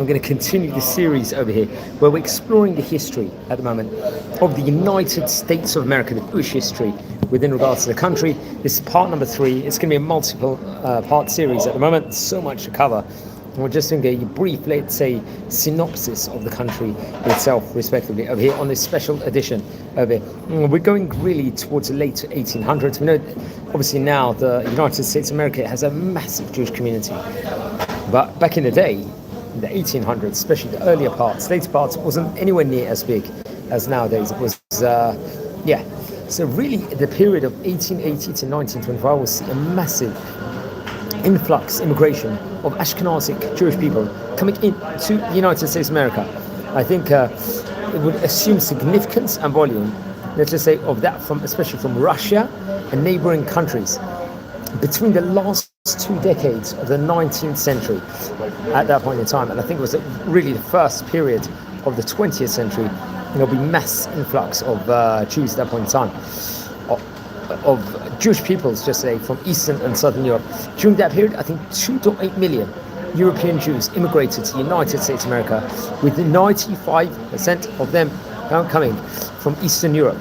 I'm going to continue the series over here where we're exploring the history at the moment of the United States of America, the Jewish history within regards to the country. This is part number 3. It's going to be a multiple part series at the moment, so much to cover. And we're just doing a brief, let's say, synopsis of the country itself, respectively, over here on this special edition over here. We're going really towards the late 1800s. We know, obviously, now the United States of America has a massive Jewish community. But back in the day, in the 1800s, especially the earlier parts, later parts, wasn't anywhere near as big as nowadays. It was, So really, the period of 1880 to 1925 will see a massive influx, immigration of Ashkenazic Jewish people coming into the United States of America. I think it would assume significance and volume, let's just say, of that especially from Russia and neighboring countries. Between the last 2 decades of the 19th century, at that point in time, and I think it was really the first period of the 20th century, there'll be mass influx of Jews at that point in time, of Jewish peoples, just say, from Eastern and Southern Europe. During that period, I think 2.8 million European Jews immigrated to the United States of America, with 95% of them coming from Eastern Europe.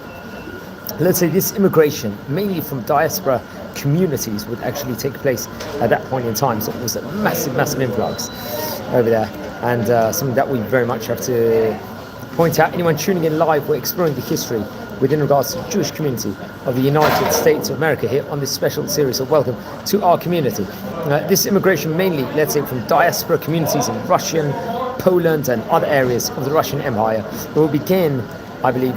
Let's say this immigration, mainly from diaspora communities, would actually take place at that point in time. So it was a massive influx over there, and something that we very much have to point out. Anyone tuning in live, we're exploring the history within regards to the Jewish community of the United States of America here on this special series of Welcome to Our Community. This immigration mainly, let's say, from diaspora communities in Russian, Poland and other areas of the Russian Empire, will begin, I believe,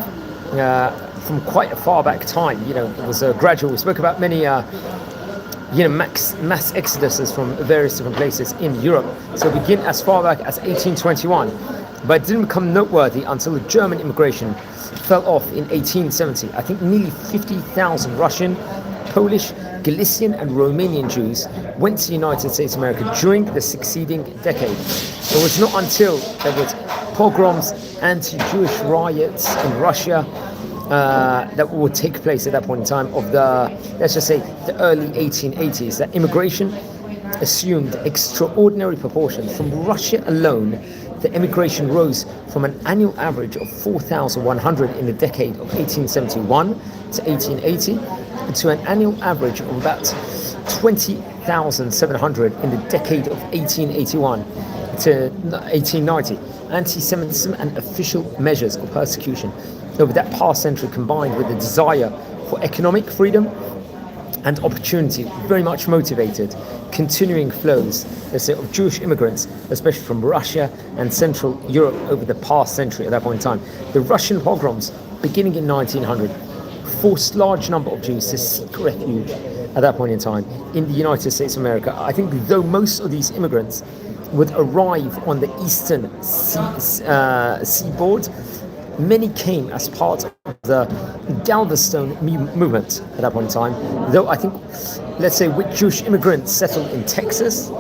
from quite a far back time. It was gradual. We spoke about many mass exoduses from various different places in Europe. So begin as far back as 1821, but it didn't become noteworthy until the German immigration fell off in 1870. I think nearly 50,000 Russian, Polish, Galician and Romanian Jews went to the United States of America during the succeeding decade. It was not until there was pogroms, anti-Jewish riots in Russia that would take place at that point in time of the, let's just say, the early 1880s, that immigration assumed extraordinary proportions. From Russia alone, the immigration rose from an annual average of 4,100 in the decade of 1871 to 1880 to an annual average of about 20,700 in the decade of 1881 to 1890. Anti-Semitism and official measures of persecution over that past century, combined with the desire for economic freedom and opportunity, very much motivated continuing flows, let's say, of Jewish immigrants, especially from Russia and Central Europe over the past century. At that point in time, the Russian pogroms, beginning in 1900, forced large number of Jews to seek refuge at that point in time in the United States of America. I think though most of these immigrants would arrive on the eastern seaboard, many came as part of the Galveston movement at that point in time, though I think, let's say, with Jewish immigrants settled in Texas,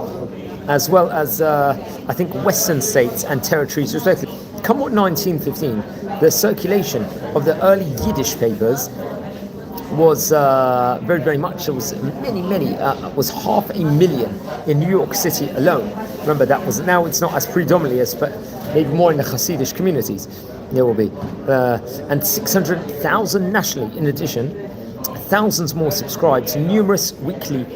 as well as, I think, western states and territories respectively. Come what 1915, the circulation of the early Yiddish papers was very much, there was many, was 500,000 in New York City alone. Remember, that was, now it's not as predominantly as, but maybe more in the Hasidic communities there will be. And 600,000 nationally. In addition, thousands more subscribed to numerous weekly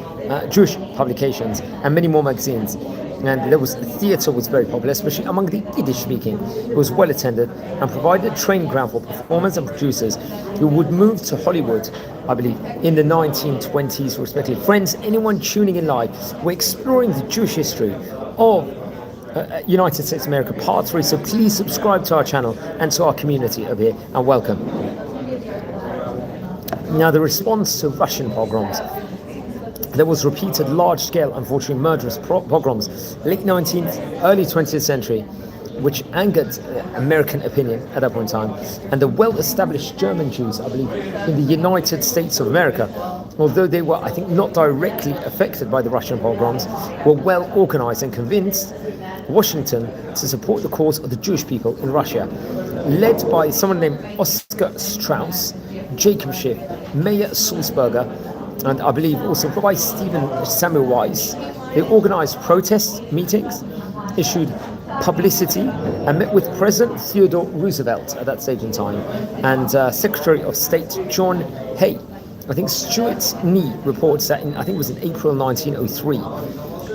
Jewish publications and many more magazines. And there was, theatre was very popular, especially among the Yiddish speaking. It was well attended and provided a training ground for performers and producers who would move to Hollywood, I believe, in the 1920s respectively. Friends, anyone tuning in live, we're exploring the Jewish history of United States of America, part 3. So please subscribe to our channel and to our community over here, and welcome. Now, the response to Russian pogroms. There was repeated large-scale, unfortunately murderous pogroms, late 19th, early 20th century, which angered American opinion at that point in time. And the well-established German Jews, I believe, in the United States of America, although they were, I think, not directly affected by the Russian pogroms, were well organized and convinced Washington to support the cause of the Jewish people in Russia, led by someone named Oscar Strauss, Jacob Schiff, Mayer Sulzberger, and I believe also by Stephen Semmelweis. They organized protest meetings, issued publicity and met with President Theodore Roosevelt at that stage in time and Secretary of State John Hay. I think Stuart Nee reports that I think it was in April 1903,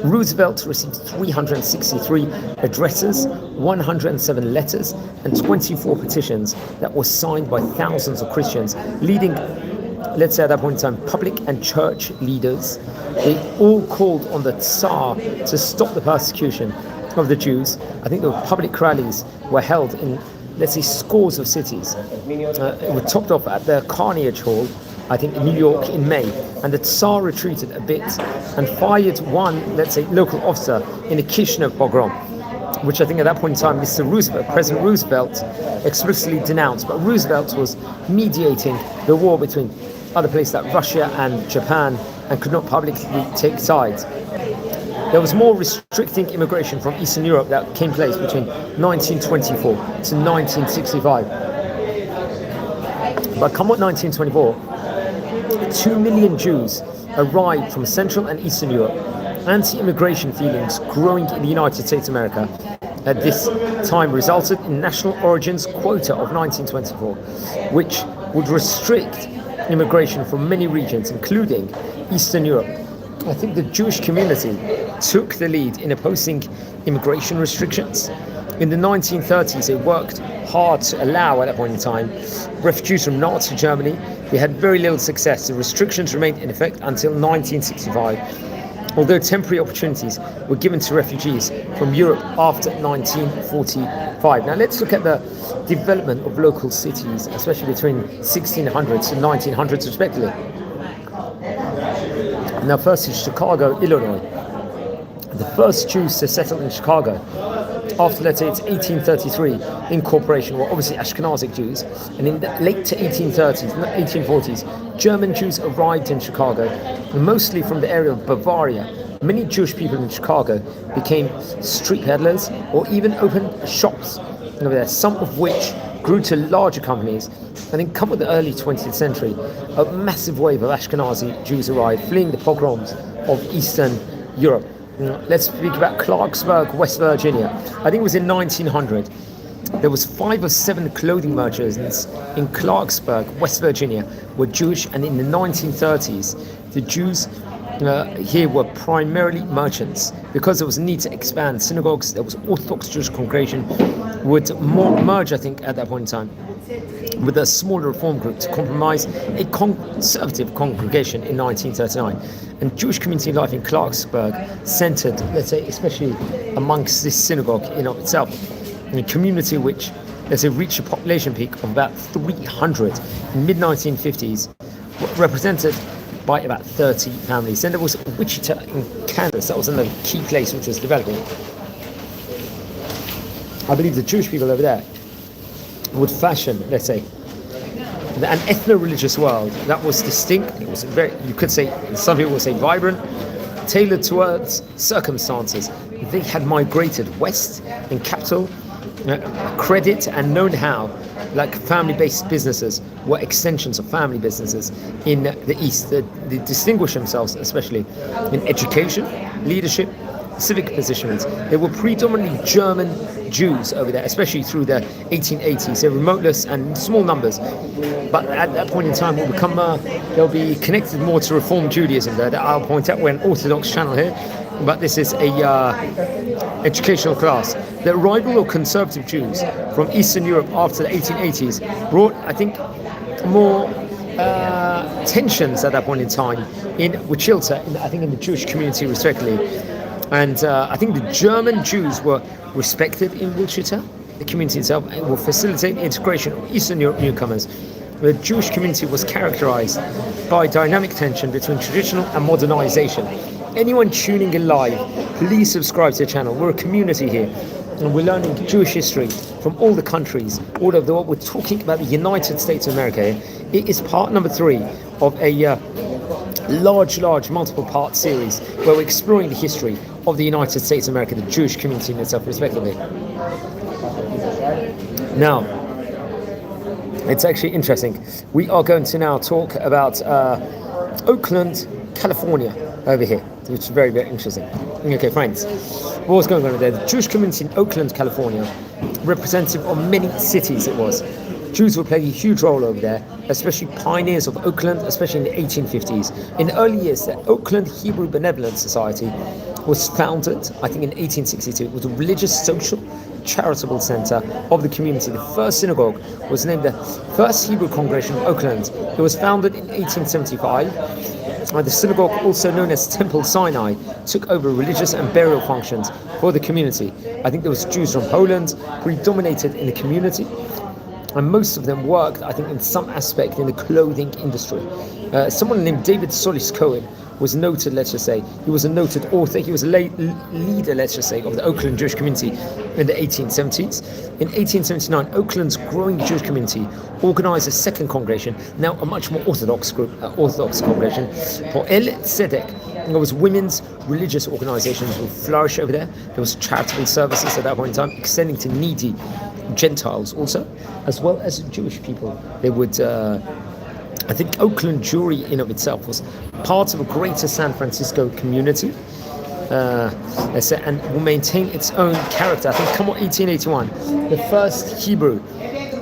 Roosevelt received 363 addresses, 107 letters, and 24 petitions that were signed by thousands of Christians, leading, let's say at that point in time, public and church leaders. They all called on the Tsar to stop the persecution of the Jews. I think the public rallies were held in, let's say, scores of cities. It was topped off at the Carnegie Hall, I think, in New York in May, and the Tsar retreated a bit and fired one, let's say, local officer in a Kishinev pogrom, which I think at that point in time, President Roosevelt explicitly denounced. But Roosevelt was mediating the war between other places like Russia and Japan and could not publicly take sides. There was more restricting immigration from Eastern Europe that came place between 1924 to 1965. But come what 1924, 2 million Jews arrived from Central and Eastern Europe. Anti-immigration feelings growing in the United States of America at this time resulted in national origins quota of 1924, which would restrict immigration from many regions, including Eastern Europe. I think the Jewish community took the lead in opposing immigration restrictions. In the 1930s, they worked hard to allow, at that point in time, refugees from Nazi Germany. They had very little success. The restrictions remained in effect until 1965, although temporary opportunities were given to refugees from Europe after 1945. Now let's look at the development of local cities, especially between 1600s and 1900s respectively. Now first is Chicago, Illinois. The first Jews to settle in Chicago after, let's say, it's 1833 incorporation were obviously Ashkenazic Jews, and in the late 1830s, 1840s, German Jews arrived in Chicago, mostly from the area of Bavaria. Many Jewish people in Chicago became street peddlers or even opened shops over there, some of which grew to larger companies. And then come with the early 20th century, a massive wave of Ashkenazi Jews arrived, fleeing the pogroms of Eastern Europe. Let's speak about Clarksburg, West Virginia. I think it was in 1900. There was 5 or 7 clothing merchants in Clarksburg, West Virginia, were Jewish, and in the 1930s, the Jews here were primarily merchants. Because there was a need to expand synagogues, there was Orthodox Jewish congregation would merge, I think, at that point in time, with a smaller reform group to compromise a conservative congregation in 1939. And Jewish community life in Clarksburg centered, let's say, especially amongst this synagogue in of itself, in a community which, let's say, reached a population peak of about 300 in mid-1950s, represented by about 30 families. Then there was Wichita in Kansas. That was another key place which was developing. I believe the Jewish people over there would fashion, let's say, an ethno-religious world that was distinct. It was very, you could say, some people would say vibrant, tailored towards circumstances. They had migrated west in capital, credit and know-how, like family-based businesses were extensions of family businesses in the East. They distinguished themselves, especially in education, leadership, civic positions. They were predominantly German Jews over there, especially through the 1880s. They were remoteless and small numbers, but at that point in time will become they'll be connected more to Reform Judaism there. That I'll point out, we're an Orthodox channel here, but this is a educational class. The arrival of conservative Jews from Eastern Europe after the 1880s brought, I think, more tensions at that point in time in Wichita, I think in the Jewish community respectively. And I think the German Jews were respected in Wichita. The community itself will facilitate the integration of Eastern Europe newcomers. The Jewish community was characterized by dynamic tension between traditional and modernization. Anyone tuning in live, please subscribe to the channel. We're a community here, and we're learning Jewish history from all the countries, all over the world. We're talking about the United States of America here. It is part number 3 of a large multiple part series where we're exploring the history of the United States of America, the Jewish community in itself respectively. Now, it's actually interesting. We are going to now talk about Oakland, California over here, which is very, very interesting. Okay, friends. what was going on there? The Jewish community in Oakland, California, representative of many cities it was. Jews would play a huge role over there, especially pioneers of Oakland, especially in the 1850s. In the early years, the Oakland Hebrew Benevolent Society was founded, I think, in 1862. It was a religious, social, charitable center of the community. The first synagogue was named the First Hebrew Congregation of Oakland. It was founded in 1875. The synagogue, also known as Temple Sinai, took over religious and burial functions for the community. I think there was Jews from Poland predominated in the community, and most of them worked, I think, in some aspect in the clothing industry. Someone named David Solis Cohen was noted, let's just say. He was a noted author. He was a leader, let's just say, of the Oakland Jewish community in the 1870s. In 1879, Oakland's growing Jewish community organized a second congregation, now a much more orthodox group, orthodox congregation, Po'el Tzedek. There was women's religious organizations who flourished over there. There was charitable services at that point in time, extending to needy Gentiles also, as well as Jewish people. They would, I think Oakland Jewry in of itself was part of a greater San Francisco community, and will maintain its own character. I think, come on, 1881, the first Hebrew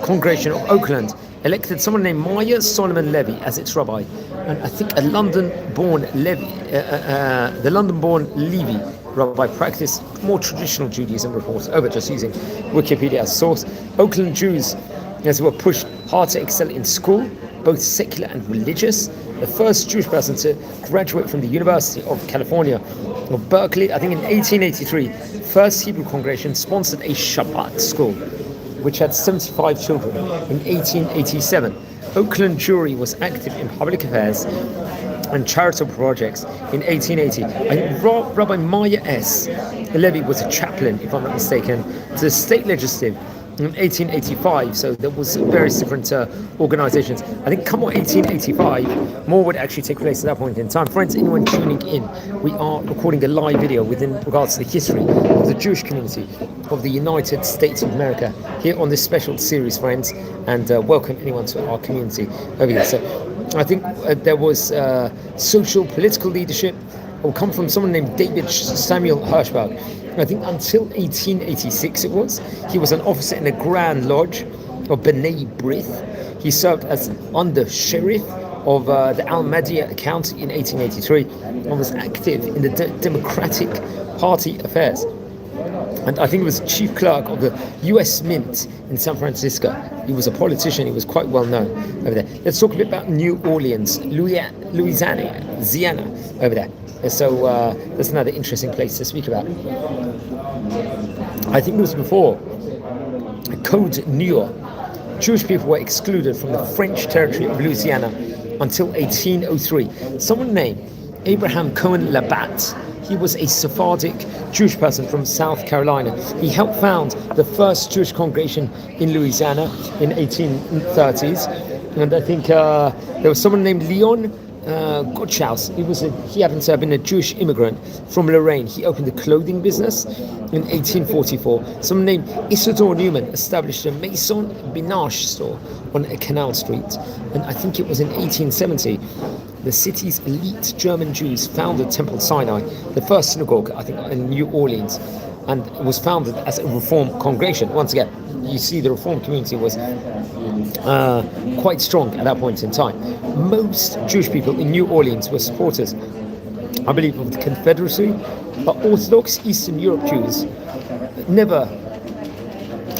congregation of Oakland elected someone named Meyer Solomon Levy as its rabbi, and I think a London-born Levy, the London-born Levy rabbi practiced more traditional Judaism, reports over just using Wikipedia as source. Oakland Jews, as were pushed hard to excel in school, both secular and religious. The first Jewish person to graduate from the University of California of Berkeley, I think in 1883, First Hebrew Congregation sponsored a Shabbat school, which had 75 children. In 1887, Oakland Jewry was active in public affairs and charitable projects. In 1880, Rabbi Maya S. Levy was a chaplain, if I'm not mistaken, to the state legislative in 1885, so there was various different organizations. I think come on 1885, more would actually take place at that point in time. Friends, anyone tuning in, we are recording a live video within regards to the history of the Jewish community of the United States of America here on this special series, friends, and welcome anyone to our community over here. So I think there was social, political leadership. It will come from someone named David Samuel Hirschberg. I think until 1886 it was. He was an officer in the Grand Lodge of B'nai B'rith. He served as under-sheriff of the Al-Madiyah County in 1883 and was active in the Democratic Party affairs. And I think he was chief clerk of the U.S. Mint in San Francisco. He was a politician. He was quite well known over there. Let's talk a bit about New Orleans, Louisiana over there. So that's another interesting place to speak about. I think it was before Code Noir. Jewish people were excluded from the French territory of Louisiana until 1803. Someone named Abraham Cohen Labatt. He was a Sephardic Jewish person from South Carolina. He helped found the first Jewish congregation in Louisiana in 1830s. And I think there was someone named Leon Gottschalk. He happened to have been a Jewish immigrant from Lorraine. He opened a clothing business in 1844. Someone named Isidore Newman established a Maison Binache store on Canal Street. And I think it was in 1870 the city's elite German Jews founded Temple Sinai, the first synagogue, I think, in New Orleans, and it was founded as a Reform congregation. Once again, you see the Reform community was quite strong at that point in time. Most Jewish people in New Orleans were supporters, I believe, of the Confederacy, but Orthodox Eastern Europe Jews never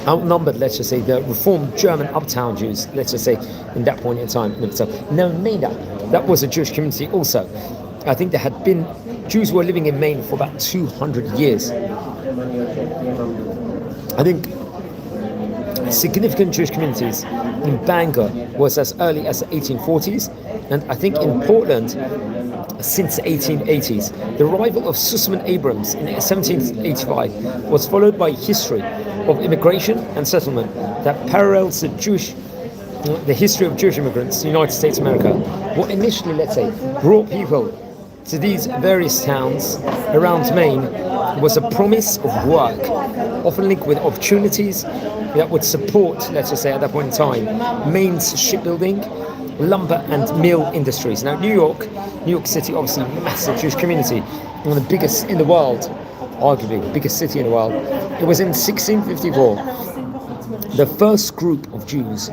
outnumbered, let's just say, the Reformed German uptown Jews, let's just say, in that point in time. Now, Maine, that was a Jewish community also. I think there had been Jews were living in Maine for about 200 years. I think significant Jewish communities in Bangor was as early as the 1840s, and I think in Portland since the 1880s. The arrival of Sussman Abrams in 1785 was followed by a history of immigration and settlement that parallels the history of Jewish immigrants to the United States of America. What initially, let's say, brought people to these various towns around Maine was a promise of work, often linked with opportunities that would support, let's just say at that point in time, Maine's shipbuilding, lumber and mill industries. Now New York City, obviously massive Jewish community, one of the biggest in the world, arguably the biggest city in the world. It was in 1654 the first group of Jewish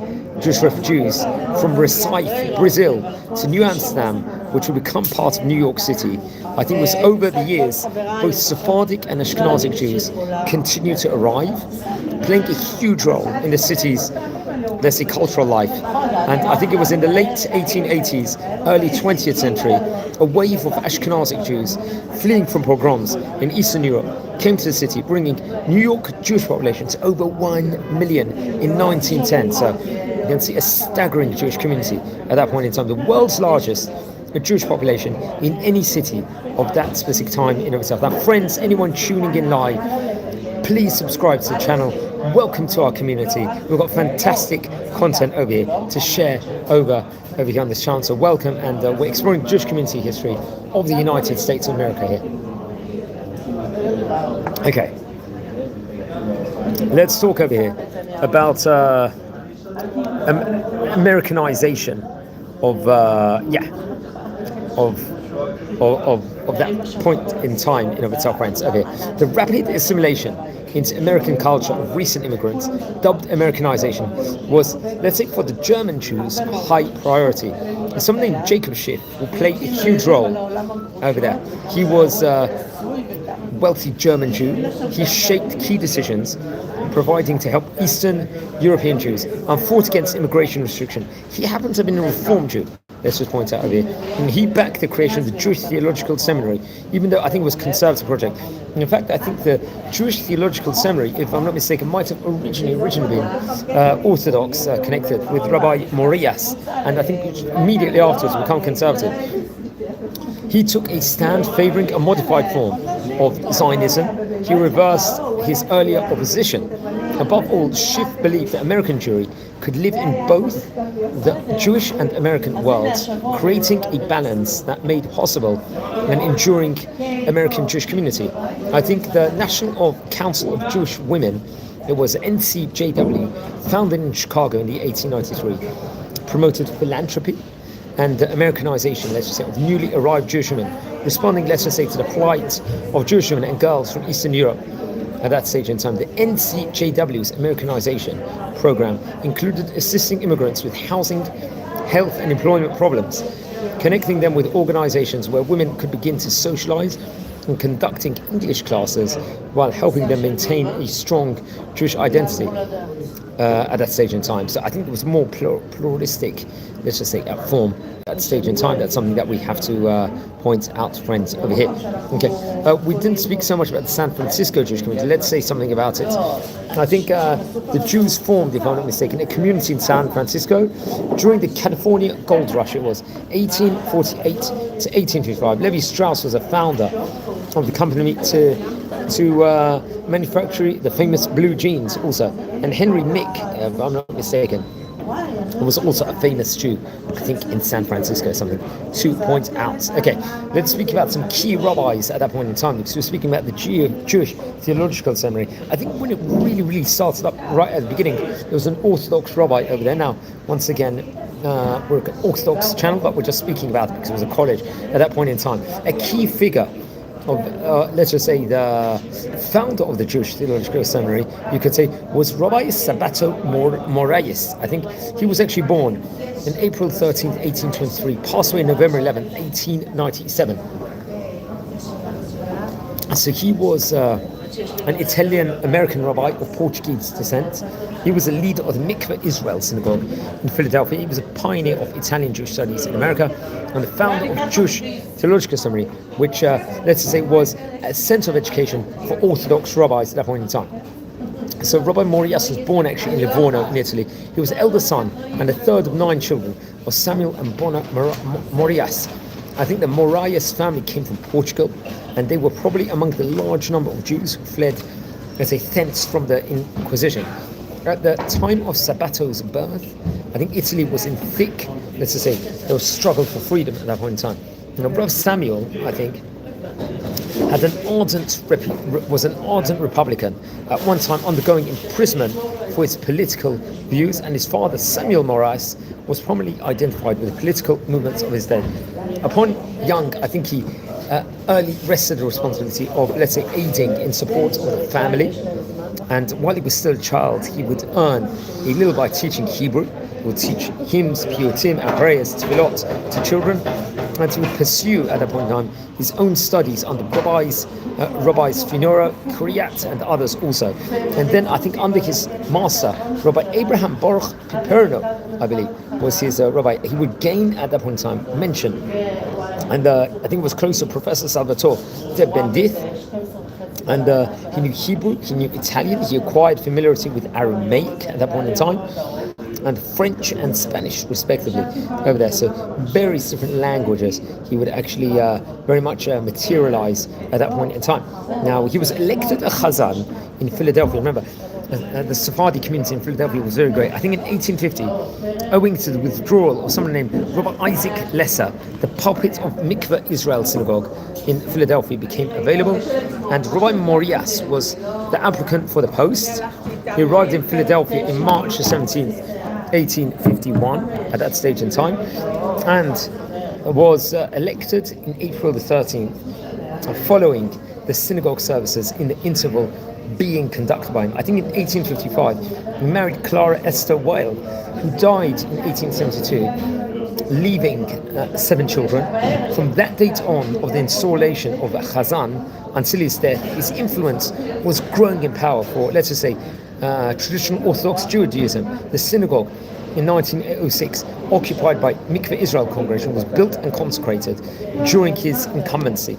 refugees from Recife, Brazil, to New Amsterdam, which would become part of New York City. I think it was over the years, both Sephardic and Ashkenazic Jews continued to arrive, playing a huge role in the city's, let's say, cultural life. And I think it was in the late 1880s, early 20th century, a wave of Ashkenazic Jews fleeing from pogroms in Eastern Europe came to the city, bringing New York Jewish population to over 1 million in 1910. So you can see a staggering Jewish community at that point in time, the world's largest Jewish population in any city of that specific time in itself. Now, friends, anyone tuning in live, please subscribe to the channel. Welcome to our community. We've got fantastic content over here to share over here on this channel. So welcome, and we're exploring Jewish community history of the United States of America here. Okay, let's talk over here about Americanization of that point in time in of itself, friends. Okay, the rapid assimilation into American culture of recent immigrants, dubbed Americanization, was, let's say, for the German Jews, a high priority. Someone named Jacob Schiff will play a huge role over there. He was a wealthy German Jew. He shaped key decisions, providing to help Eastern European Jews, and fought against immigration restriction. He happened to have been a Reform Jew. Let's just point out over here. And he backed the creation of the Jewish Theological Seminary, even though I think it was a conservative project. And in fact, I think the Jewish Theological Seminary, if I'm not mistaken, might have originally been Orthodox, connected with Rabbi Morias, and I think immediately afterwards become conservative. He took a stand favouring a modified form of Zionism. He reversed his earlier opposition. Above all, Schiff believed that American Jewry could live in both the Jewish and American worlds, creating a balance that made possible an enduring American Jewish community. I think the National Council of Jewish Women, it was NCJW, founded in Chicago in the 1893, promoted philanthropy and the Americanization, let's just say, of newly arrived Jewish women, responding, let's just say, to the plight of Jewish women and girls from Eastern Europe. At that stage in time, the NCJW's Americanization program included assisting immigrants with housing, health and employment problems, connecting them with organizations where women could begin to socialize, and conducting English classes while helping them maintain a strong Jewish identity at that stage in time. So I think it was more pluralistic, let's just say, form at that stage in time. That's something that we have to point out, friends, over here. Okay, we didn't speak so much about the San Francisco Jewish community. Let's say something about it. I think the Jews formed, if I'm not mistaken, a community in San Francisco during the California Gold Rush. It was 1848 to 1855. Levi Strauss was a founder of the company to manufacture the famous blue jeans also. And Henry Mick, if I'm not mistaken, was also a famous Jew, I think, in San Francisco, something to point out. Okay, let's speak about some key rabbis at that point in time, because we're speaking about the Jewish Theological Seminary. I think when it really started up right at the beginning, there was an Orthodox rabbi over there. Now, once again, we're an Orthodox channel, but we're just speaking about it because it was a college at that point in time. A key figure of, let's just say, the founder of the Jewish Theological Seminary, you could say, was Rabbi Sabato Morais. I think he was actually born on April 13th, 1823, passed away November 11th, 1897. So he was an Italian-American rabbi of Portuguese descent. He was a leader of the Mikveh Israel Synagogue in Philadelphia. He was a pioneer of Italian Jewish studies in America and the founder of Jewish Theological Seminary, which, let's say, was a center of education for Orthodox rabbis at that point in time. So Rabbi Morias was born actually in Livorno in Italy. He was the eldest son and the third of 9 children of Samuel and Bona Morias. I think the Morias family came from Portugal, and they were probably among the large number of Jews who fled, let's say, thence from the Inquisition. At the time of Sabato's birth, I think Italy was in thick, let's just say, there was struggle for freedom at that point in time. Brother Samuel, I think, was an ardent Republican, at one time undergoing imprisonment for his political views, and his father, Samuel Morais, was prominently identified with the political movements of his day. Upon young, I think he early rested the responsibility of, let's say, aiding in support of the family. And while he was still a child, he would earn a little by teaching Hebrew. He would teach hymns, piyutim, and prayers, tefillot to children. And he would pursue, at that point in time, his own studies under rabbis Finora, Kriyat, and others also. And then I think under his master, Rabbi Abraham Baruch Piperno, I believe, was his rabbi, he would gain, at that point in time, mention. And I think it was close to Professor Salvatore de Bendith. And he knew Hebrew, he knew Italian, he acquired familiarity with Aramaic at that point in time, and French and Spanish, respectively, over there. So various different languages he would actually very much materialize at that point in time. Now, he was elected a Chazan in Philadelphia. Remember, the Sephardi community in Philadelphia was very great. I think in 1850, owing to the withdrawal of someone named Rabbi Isaac Lesser, the pulpit of Mikveh Israel Synagogue in Philadelphia became available, and Rabbi Morias was the applicant for the post. He arrived in Philadelphia in March the 17th, 1851, at that stage in time, and was elected in April the 13th, following the synagogue services in the interval being conducted by him. I think in 1855, he married Clara Esther Weil, who died in 1872, leaving 7 children. From that date on, of the installation of a Chazan until his death, his influence was growing in power for, let's just say, traditional Orthodox Judaism. The synagogue in 1906, occupied by Mikveh Israel congregation, was built and consecrated during his incumbency.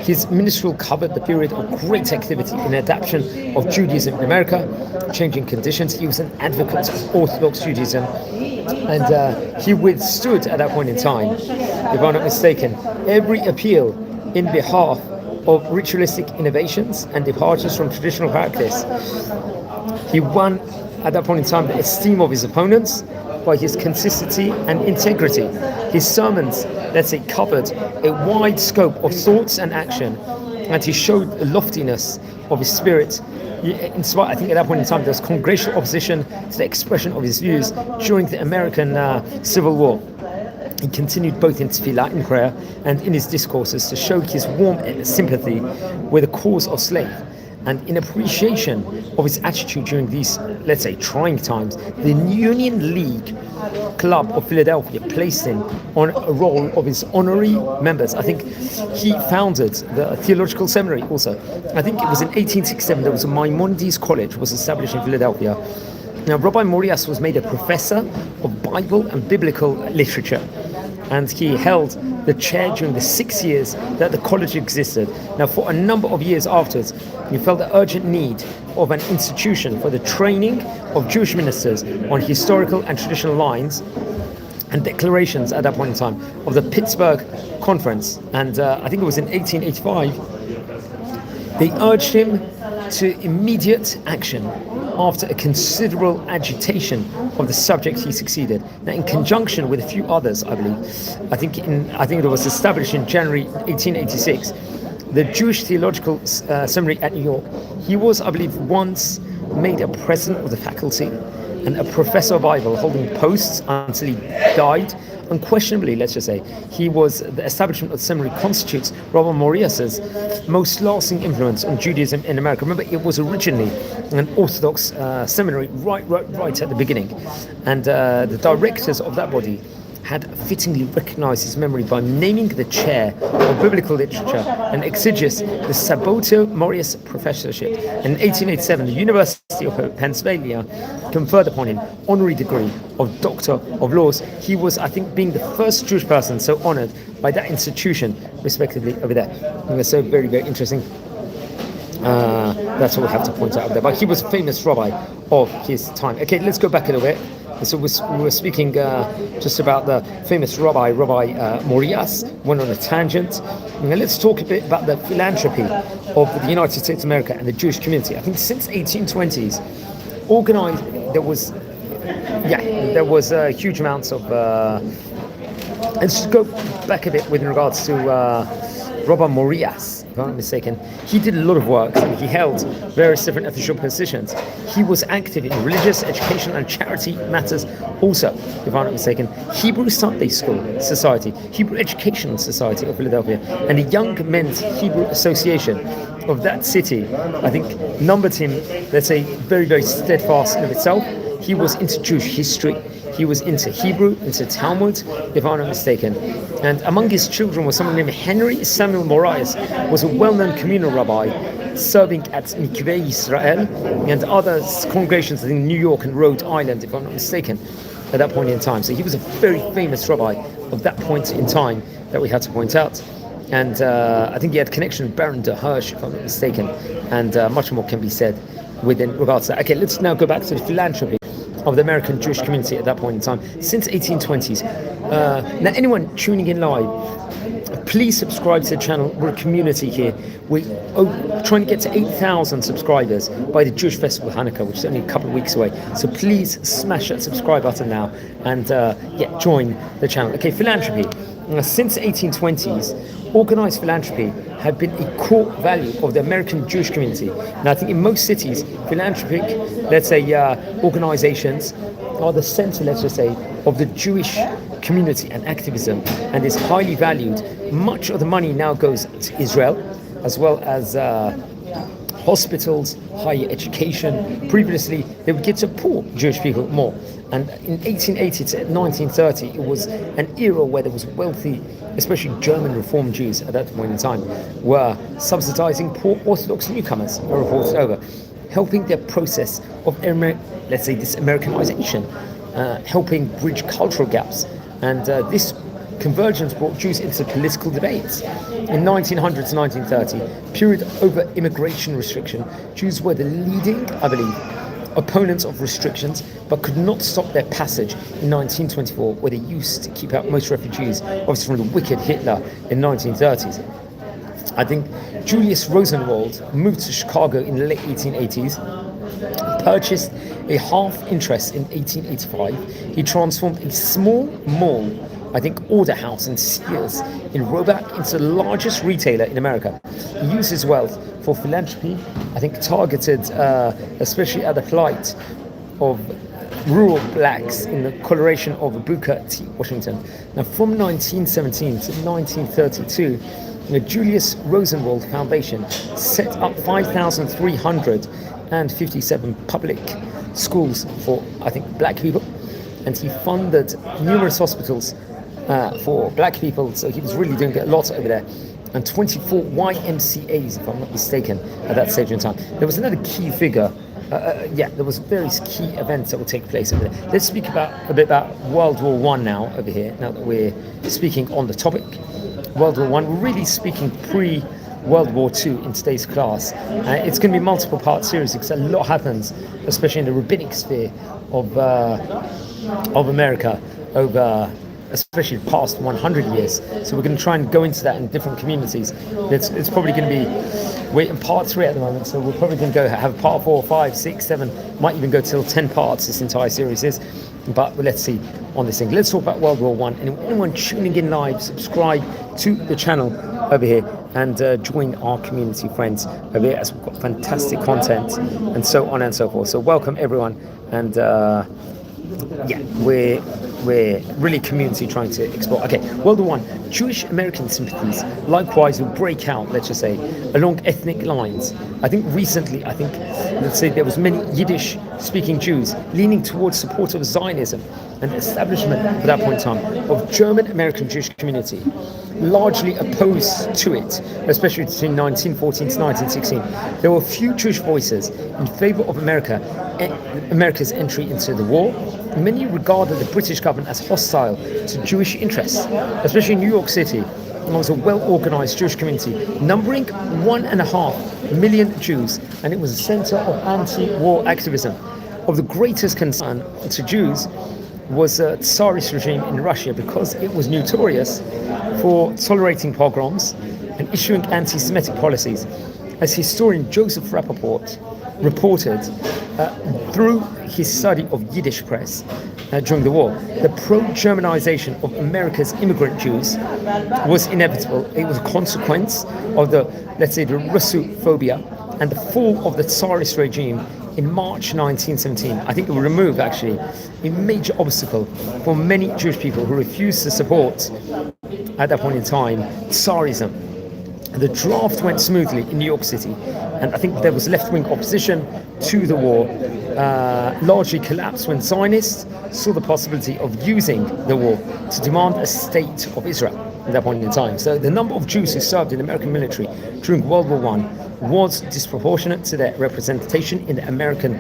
His ministry covered the period of great activity in adaptation of Judaism in America, changing conditions. He was an advocate of Orthodox Judaism, and he withstood, at that point in time, if I'm not mistaken, every appeal in behalf of ritualistic innovations and departures from traditional practice. He won, at that point in time, the esteem of his opponents by his consistency and integrity. His sermons, let's say, covered a wide scope of thoughts and action, and he showed the loftiness of his spirit. In spite, I think at that point in time, there was congregational opposition to the expression of his views during the American Civil War. He continued both in tefillah, in prayer, and in his discourses to show his warm sympathy with the cause of slave. And in appreciation of his attitude during these, let's say, trying times, the Union League Club of Philadelphia placed him on a roll of his honorary members. I think he founded the theological seminary also. I think it was in 1867 there was a Maimonides College was established in Philadelphia. Now, Rabbi Morias was made a professor of Bible and biblical literature, and he held the chair during the 6 years that the college existed. Now, for a number of years afterwards, he felt the urgent need of an institution for the training of Jewish ministers on historical and traditional lines and declarations at that point in time of the Pittsburgh Conference. And I think it was in 1885, they urged him to immediate action. After a considerable agitation of the subject, he succeeded. Now, in conjunction with a few others, I believe, I think it was established in January 1886, the Jewish Theological Seminary at New York. He was, I believe, once made a president of the faculty and a professor of Bible, holding posts until he died. Unquestionably, let's just say, the establishment of the seminary constitutes Rabbi Morias's most lasting influence on Judaism in America. Remember, it was originally an Orthodox seminary right at the beginning, and the directors of that body had fittingly recognized his memory by naming the chair of biblical literature and exegesis the Sabato Morias Professorship. In 1887, the University of Pennsylvania conferred upon him honorary degree of Doctor of Laws. He was, I think, being the first Jewish person so honored by that institution, respectively, over there. It was so very, very interesting. That's what we have to point out over there. But he was a famous rabbi of his time. Okay, let's go back a little bit. So we were speaking just about the famous Rabbi Morias. Went on a tangent. Now let's talk a bit about the philanthropy of the United States of America and the Jewish community. I think since 1820s, there was huge amounts of. Let's just go back a bit with regards to Rabbi Morias. if I'm not mistaken. He did a lot of work. So he held various different official positions. He was active in religious, education, and charity matters also, if I'm not mistaken. Hebrew Sunday School Society, Hebrew Educational Society of Philadelphia, and the Young Men's Hebrew Association of that city, I think, numbered him, let's say, very, very steadfast in of itself. He was into Jewish history. He was into Hebrew, into Talmud, if I'm not mistaken. And among his children was someone named Henry Samuel Morais, was a well-known communal rabbi serving at Mikveh Israel and other congregations in New York and Rhode Island, if I'm not mistaken, at that point in time. So he was a very famous rabbi of that point in time that we had to point out. And I think he had connection with Baron de Hirsch, if I'm not mistaken, and much more can be said within regards to that. Okay, let's now go back to the philanthropy of the American Jewish community at that point in time, since 1820s. Now, anyone tuning in live, please subscribe to the channel. We're a community here. We're trying to get to 8,000 subscribers by the Jewish Festival of Hanukkah, which is only a couple of weeks away. So please smash that subscribe button now and join the channel. Okay, philanthropy. Since the 1820s, organized philanthropy had been a core value of the American Jewish community. And I think in most cities, philanthropic, let's say, organizations are the center, let's just say, of the Jewish community and activism, and is highly valued. Much of the money now goes to Israel, as well as hospitals, higher education. Previously, they would give to poor Jewish people more. And in 1880 to 1930, it was an era where there was wealthy, especially German Reform Jews at that point in time, were subsidizing poor Orthodox newcomers, are reported over, helping their process of, let's say, this Americanization, helping bridge cultural gaps. And this convergence brought Jews into political debates. In 1900 to 1930, period over immigration restriction, Jews were the leading, I believe, opponents of restrictions, but could not stop their passage in 1924, where they used to keep out most refugees, obviously from the wicked Hitler in 1930s. I think Julius Rosenwald moved to Chicago in the late 1880s, purchased a half interest in 1885. He transformed a small mall, I think Order House and Sears in Roebuck, into the largest retailer in America. He used his wealth for philanthropy, I think targeted especially at the plight of rural blacks in the coloration of Booker T. Washington. Now, from 1917 to 1932, the Julius Rosenwald Foundation set up 5,357 public schools for, I think, black people, and he funded numerous hospitals for black people, so he was really doing a lot over there, and 24 YMCAs, if I'm not mistaken, at that stage in time. There was another key figure, there was various key events that would take place over there. Let's speak a bit about World War I now over here, now that we're speaking on the topic. World War I, we're really speaking pre-World War II in today's class. It's going to be a multiple part series because a lot happens, especially in the rabbinic sphere of America over especially the past 100 years. So we're going to try and go into that in different communities. It's probably going to be, we're in part 3 at the moment, so we're probably going to go have part 4, 5, 6, 7, might even go till 10 parts this entire series is. But let's see on this thing. Let's talk about World War I. Anyone tuning in live, subscribe to the channel over here and join our community friends over here, as we've got fantastic content and so on and so forth. So welcome everyone, and we're really community trying to explore. Okay, World War I, Jewish American sympathies likewise will break out, let's just say, along ethnic lines. I think recently, let's say there was many Yiddish speaking Jews leaning towards support of Zionism and establishment at that point in time of German American Jewish community, largely opposed to it, especially between 1914 to 1916. There were few Jewish voices in favor of America's entry into the war. Many regarded the British government as hostile to Jewish interests, especially in New York City. There was a well-organized Jewish community numbering 1.5 million Jews, and it was a center of anti-war activism. Of the greatest concern to Jews was the Tsarist regime in Russia, because it was notorious for tolerating pogroms and issuing anti-Semitic policies. As historian Joseph Rappaport reported through his study of Yiddish press, during the war. The pro-Germanization of America's immigrant Jews was inevitable. It was a consequence of the, let's say, the Russophobia and the fall of the Tsarist regime in March 1917. I think it will remove, actually, a major obstacle for many Jewish people who refused to support, at that point in time, Tsarism. The draft went smoothly in New York City, and I think there was left-wing opposition to the war, largely collapsed when Zionists saw the possibility of using the war to demand a state of Israel at that point in time. So the number of Jews who served in the American military during World War I was disproportionate to their representation in the American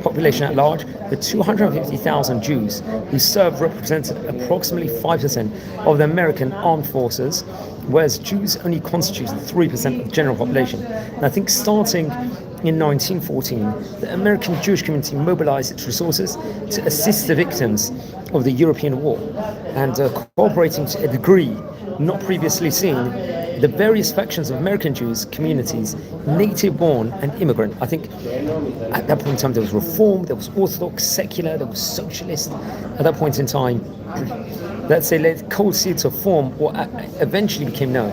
population at large. The 250,000 Jews who served represented approximately 5% of the American armed forces, whereas Jews only constituted 3% of the general population. And I think starting in 1914, the American Jewish community mobilized its resources to assist the victims of the European war, and cooperating to a degree not previously seen, the various factions of American Jews communities, native-born and immigrant. I think at that point in time there was Reform, there was Orthodox, secular, there was Socialist. At that point in time, let's say, cold seeds of form, or eventually became known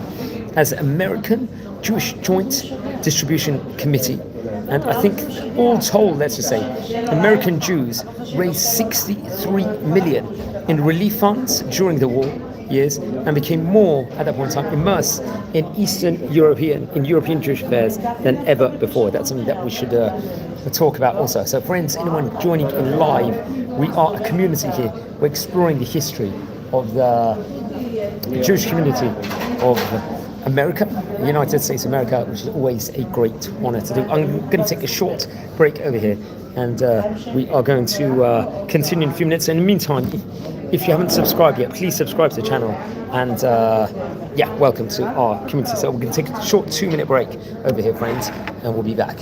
as American Jewish Joint Distribution Committee. And I think all told, let's just say, American Jews raised 63 million in relief funds during the war years, and became more, at that point in time, immersed in European Jewish affairs than ever before. That's something that we should talk about also. So friends, anyone joining in live, we are a community here. We're exploring the history of the Jewish community of America, the United States of America, which is always a great honor to do. I'm going to take a short break over here, and we are going to continue in a few minutes. In the meantime, if you haven't subscribed yet, please subscribe to the channel, and welcome to our community. So we're going to take a short 2-minute break over here, friends, and we'll be back.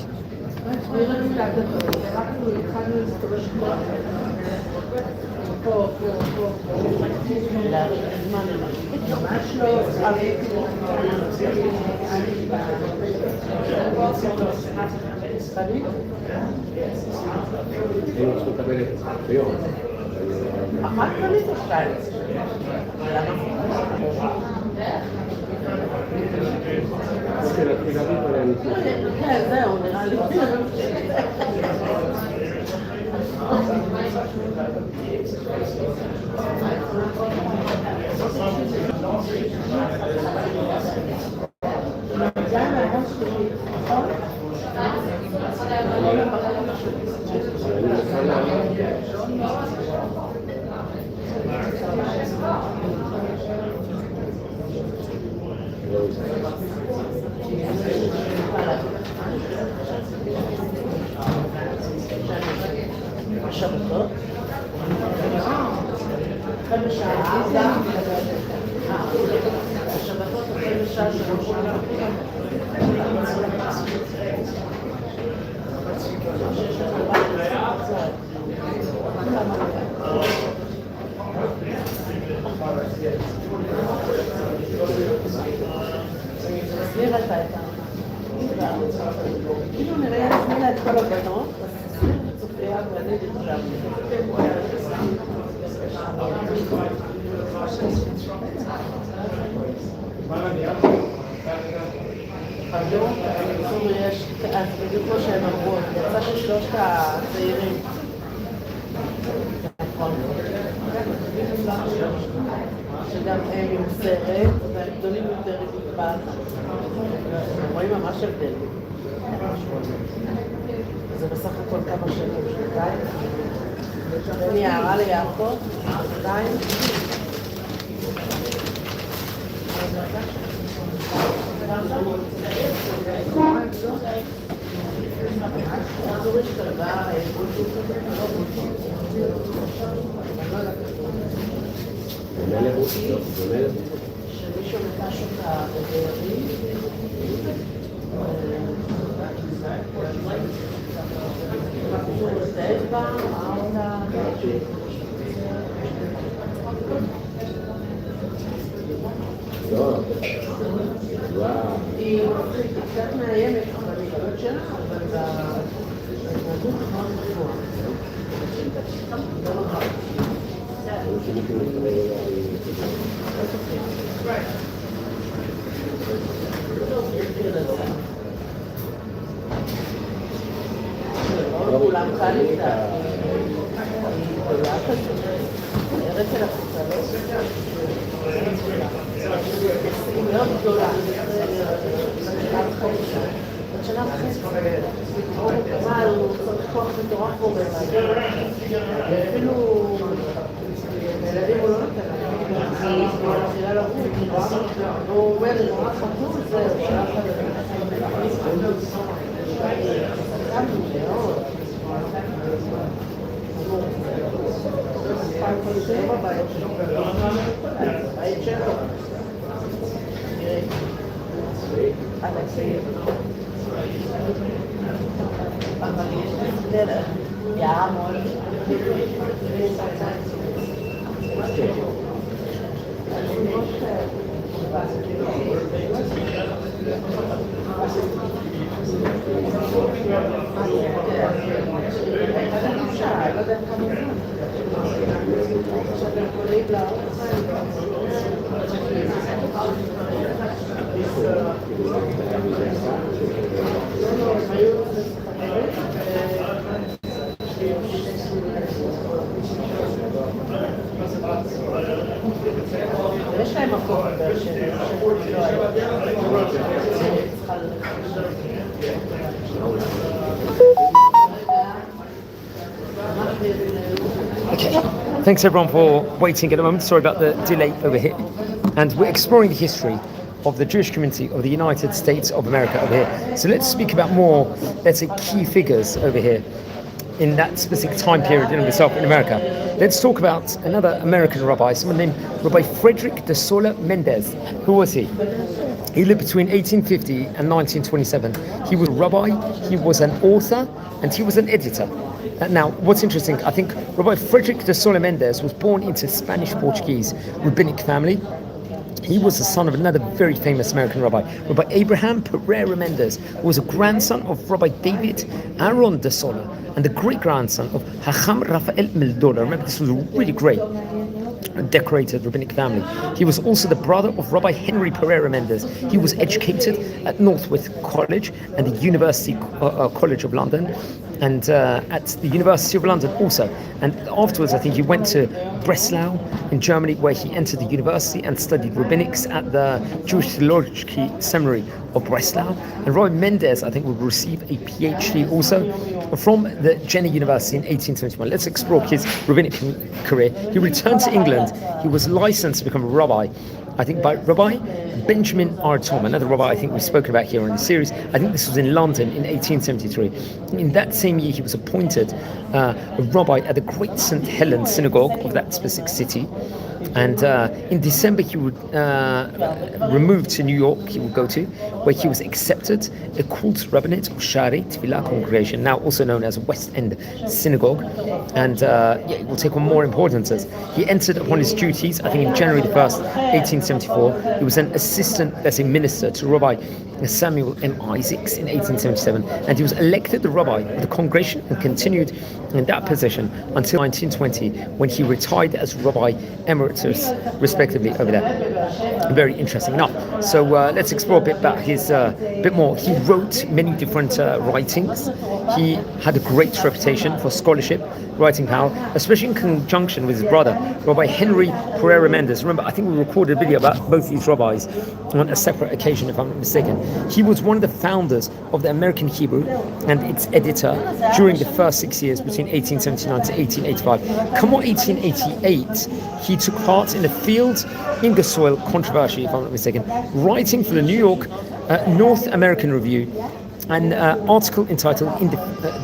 אחת כללית או שתיים? כן, זהו, נראה לי. שבתות. החל בשעה 4. השבתות החל בשעה 3. כאילו נראה להזמין את כל הבנות, צופיה גנית שם. היום, יש, אז בדיוק כמו שהם אמרו, יצא ששלושת הצעירים. שגם הם עם סרט, והם גדולים יותר מגבל. רואים ממש הבדל. זה בסך הכל כמה שנים, שנתיים. אני הערה ליעקב, שנתיים. שמישהו נקש אותה בבארי, הוא מסתעד בה, ראה אותה, היא קצת מאיימת בנקודות שלה, אבל בהתנהגות מאוד גבוהה. לא נורא. כולם קל איתה, ארץ של החצלות, היא מאוד גדולה, עוד שנה וחצי, אבל הוא צריך כוח מטורף פה במאגר, ואפילו ילדים הוא לא נותן להם, מתחילה לרוץ, הוא אומר, זה נורא חתום, זהו, שאף אחד מאוד. הבית שלו. אבל יש דרך, יעמוד. יש להם מקום שירות לא Okay, thanks everyone for waiting at a moment. Sorry about the delay over here. And we're exploring the history of the Jewish community of the United States of America over here. So let's speak about more, let's say, key figures over here in that specific time period in itself in America. Let's talk about another American rabbi, someone named Rabbi Frederick de Sola Mendez. Who was he? He lived between 1850 and 1927. He was a rabbi, he was an author, and he was an editor. Now, what's interesting, I think Rabbi Frederick de Sola Mendez was born into a Spanish-Portuguese rabbinic family. He was the son of another very famous American rabbi, Rabbi Abraham Pereira Mendez, who was a grandson of Rabbi David Aaron de Sola and the great-grandson of Hacham Rafael Meldola. Remember, this was a really great decorated rabbinic family. He was also the brother of Rabbi Henry Pereira Mendez. He was educated at Northwich College and the University College of London, and at the University of London also. And afterwards, I think he went to Breslau in Germany, where he entered the university and studied rabbinics at the Jewish Theological Seminary of Breslau. And Rabbi Mendez, I think, would receive a PhD also from the Jena University in 1871. Let's explore his rabbinic career. He returned to England. He was licensed to become a rabbi, I think, by Rabbi Benjamin R. Tom, another rabbi I think we've spoken about here in the series. I think this was in London in 1873. In that same year, he was appointed a rabbi at the Great St. Helens Synagogue of that specific city. And in December, he would remove to New York, he would go to, where he was accepted a cult rabbinate of Shaarei Tefillah congregation, now also known as West End Synagogue. And it will take on more importance. He entered upon his duties, I think, in January the 1st, 1874. He was an assistant, let's say, minister to Rabbi Samuel M. Isaacs in 1877, and he was elected the rabbi of the congregation and continued in that position until 1920, when he retired as Rabbi Emeritus, respectively, over there. Very interesting. Now, so let's explore a bit about his bit more. He wrote many different writings. He had a great reputation for scholarship, writing power, especially in conjunction with his brother, Rabbi Henry Pereira Mendez. Remember, I think we recorded a video about both these rabbis on a separate occasion, if I'm not mistaken. He was one of the founders of the American Hebrew and its editor during the first 6 years between 1879 to 1885. Come 1888, he took part in the Field Ingersoll controversy, if I'm not mistaken, writing for the New York North American Review an article entitled "In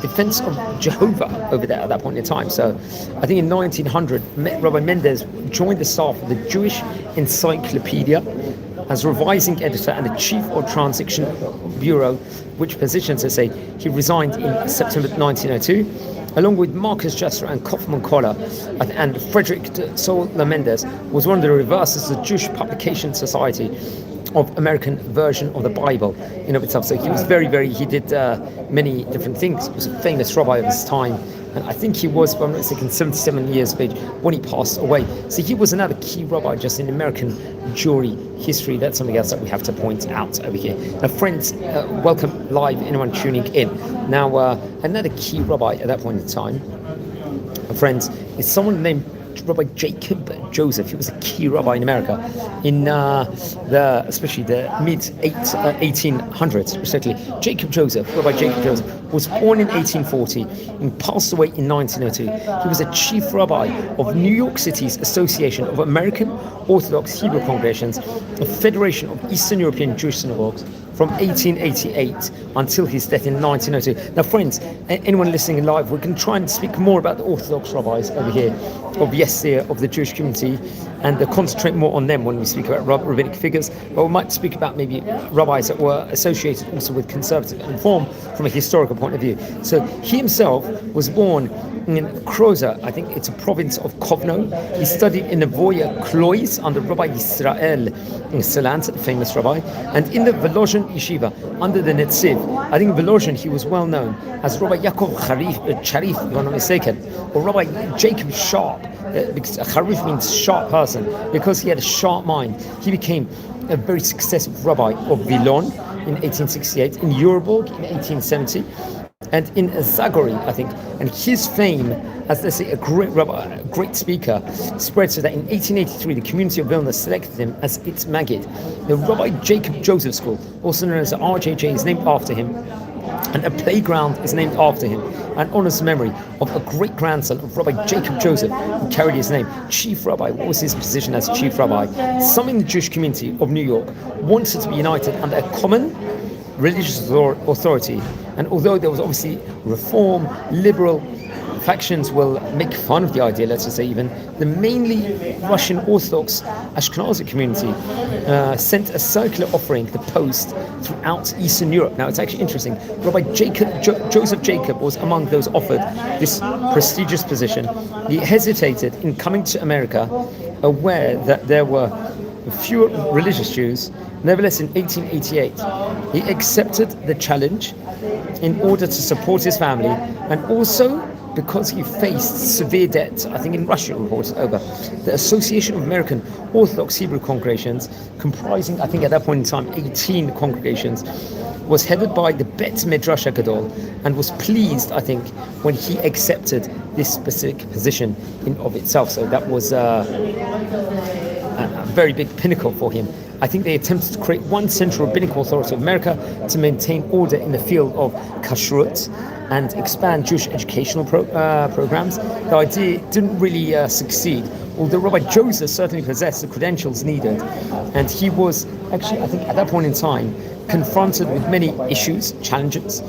Defense of Jehovah" over there at that point in time. So I think in 1900, Rabbi Mendez joined the staff of the Jewish Encyclopedia as revising editor and the chief of Transition Bureau, which position, to say, he resigned in September 1902. Along with Marcus Jesser and Kaufman Koller, and Frederick de Sola Mendez was one of the reverses of the Jewish Publication Society of American version of the Bible in of itself. So he was he did many different things. He was a famous rabbi of his time, and I think he was, if I'm not mistaken, 77 years of age when he passed away. So he was another key rabbi just in American Jewry history. That's something else that we have to point out over here. Now, friends, welcome live, anyone tuning in. Now, another key rabbi at that point in time, friends, is someone named Rabbi Jacob Joseph. He was a key rabbi in America in especially the mid 1800s, respectively. Jacob Joseph, Rabbi Jacob Joseph, was born in 1840 and passed away in 1902. He was a chief rabbi of New York City's Association of American Orthodox Hebrew Congregations, a federation of Eastern European Jewish synagogues, from 1888 until his death in 1902. Now, friends, anyone listening live, we can try and speak more about the Orthodox rabbis over here of yesteryear of the Jewish community, and concentrate more on them when we speak about rabbinic figures. But we might speak about maybe rabbis that were associated also with conservative and reform from a historical point of view. So he himself was born in Kroza, I think it's a province of Kovno. He studied in Nevoya Klois under Rabbi Yisrael in Salant, the famous rabbi, and in the Volozhin Yeshiva under the Netziv. I think in Volozhin he was well known as Rabbi Yaakov Charif, if I'm not mistaken, or Rabbi Jacob Sharp, because Charif means sharp person, because he had a sharp mind. He became a very successful rabbi of Vilon in 1868, in Euroborg in 1870, and in Zagori, I think. And his fame as, let's say, a great rabbi, a great speaker, spread so that in 1883 the community of Vilna selected him as its Maggid. The Rabbi Jacob Joseph School, also known as the RJJ, is named after him, and a playground is named after him and honors the memory of a great-grandson of Rabbi Jacob Joseph, who carried his name. Chief Rabbi, what was his position as Chief Rabbi? Some in the Jewish community of New York wanted to be united under a common religious authority, and although there was obviously reform, liberal factions will make fun of the idea, let's just say even, the mainly Russian Orthodox Ashkenazi community sent a circular offering the post throughout Eastern Europe. Now, it's actually interesting. Rabbi Joseph Jacob was among those offered this prestigious position. He hesitated in coming to America, aware that there were fewer religious Jews. Nevertheless, in 1888, he accepted the challenge in order to support his family, and also because he faced severe debt. I think in Russia reports over. The Association of American Orthodox Hebrew Congregations, comprising, I think at that point in time, 18 congregations, was headed by the Bet Midrash Gadol, and was pleased, I think, when he accepted this specific position in of itself. So that was a very big pinnacle for him. I think they attempted to create one central rabbinic authority of America to maintain order in the field of kashrut and expand Jewish educational programs. The idea didn't really succeed, although Rabbi Joseph certainly possessed the credentials needed, and he was actually, I think at that point in time, confronted with many issues, challenges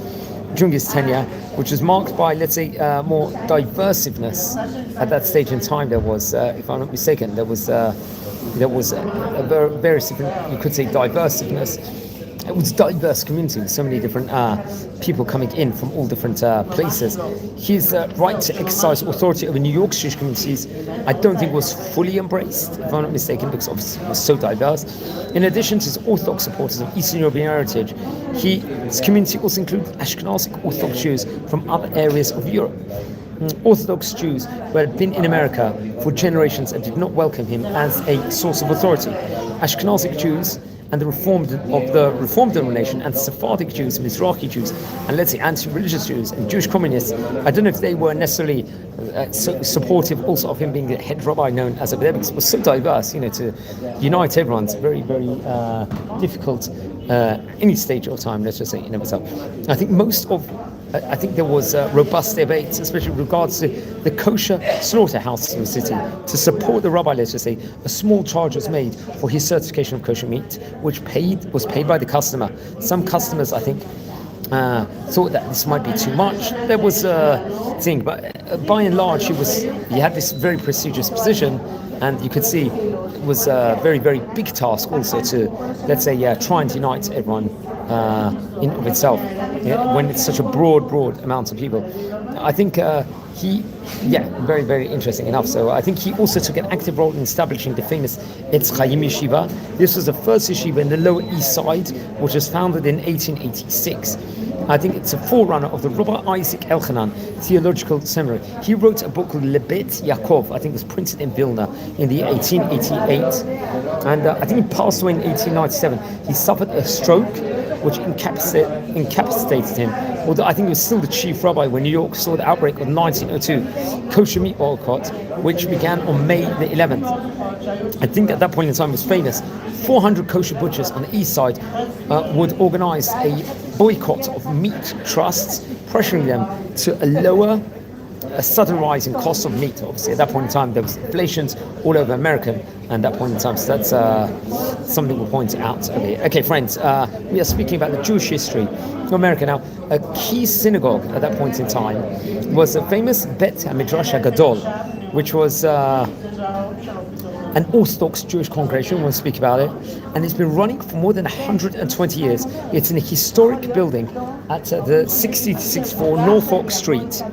during his tenure, which was marked by, let's say, more diversiveness. At that stage in time, there was, if I'm not mistaken, there was a various different, you could say, diversiveness. It was a diverse community with so many different people coming in from all different places. His right to exercise authority over New York's Jewish communities, I don't think was fully embraced, if I'm not mistaken, because obviously it was so diverse. In addition to his Orthodox supporters of Eastern European heritage, his community also included Ashkenazic Orthodox Jews from other areas of Europe. Orthodox Jews who had been in America for generations and did not welcome him as a source of authority. Ashkenazic Jews and the Reformed denomination, and Sephardic Jews, Mizrahi Jews, and let's say anti-religious Jews and Jewish communists, I don't know if they were necessarily so supportive also of him being the head rabbi known as a because it was so diverse, to unite everyone's very, very difficult any stage of time, let's just say, in itself. I think there was robust debates, especially with regards to the kosher slaughterhouse in the city. To support the rabbi, let's just say, a small charge was made for his certification of kosher meat, which was paid by the customer. Some customers, I think, thought that this might be too much. There was a thing, but by and large, he had this very prestigious position, and you could see it was a very, very big task also to, let's say, try and unite everyone in of itself, when it's such a broad amount of people. I think very, very interesting enough. So I think he also took an active role in establishing the famous Etz Chaim Yeshiva. This was the first yeshiva in the Lower East Side, which was founded in 1886. I think it's a forerunner of the Rabbi Isaac Elchanan Theological Seminary. He wrote a book called Lebet Yaakov. I think it was printed in Vilna in the 1888. And I think he passed away in 1897. He suffered a stroke, which incapacitated him. Although I think he was still the chief rabbi when New York saw the outbreak of 1902 kosher meat boycott, which began on May the 11th. I think at that point in time it was famous. 400 kosher butchers on the east side would organize a boycott of meat trusts, pressuring them to a sudden rise in cost of meat. Obviously, at that point in time, there was inflations all over America, and at that point in time, so that's something we'll point out over here. Okay, friends, we are speaking about the Jewish history of America now. A key synagogue at that point in time was the famous Bet HaMidrash HaGadol, which was an Orthodox Jewish congregation. We'll speak about it, and it's been running for more than 120 years. It's in a historic building at the 6064 Norfolk Street,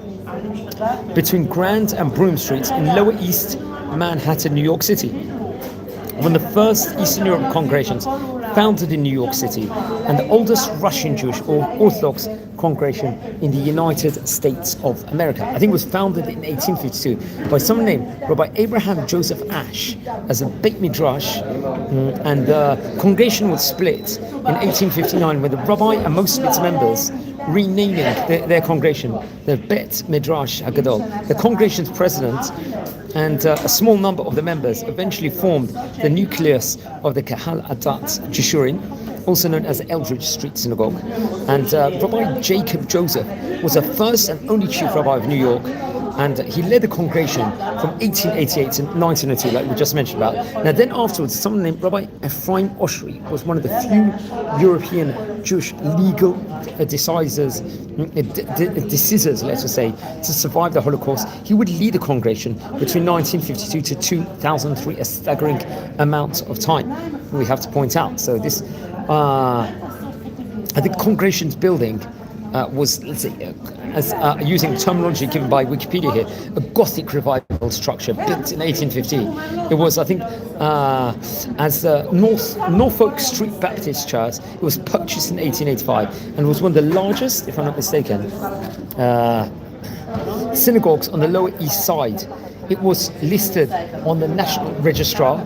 between Grand and Broome Streets in Lower East Manhattan, New York City. One of the first Eastern Europe congregations founded in New York City, and the oldest Russian Jewish or Orthodox congregation in the United States of America. I think it was founded in 1852 by someone named Rabbi Abraham Joseph Ash as a Beit Midrash, and the congregation was split in 1859 when the rabbi and most of its members renaming their congregation the Bet Midrash HaGadol. The congregation's president and a small number of the members eventually formed the nucleus of the Kahal Adat Jeshurun, also known as the Eldridge Street Synagogue. And Rabbi Jacob Joseph was the first and only chief rabbi of New York, and he led the congregation from 1888 to 1902, like we just mentioned about. Now then afterwards, someone named Rabbi Ephraim Oshry was one of the few European Jewish legal decisors, let's just say, to survive the Holocaust. He would lead the congregation between 1952 to 2003, a staggering amount of time, we have to point out. So this, the congregation's building was, let's say, using terminology given by Wikipedia here, a Gothic revival structure built in 1850. It was, I think, as Norfolk Street Baptist Church. It was purchased in 1885 and was one of the largest, if I'm not mistaken, synagogues on the Lower East Side. It was listed on the National Registrar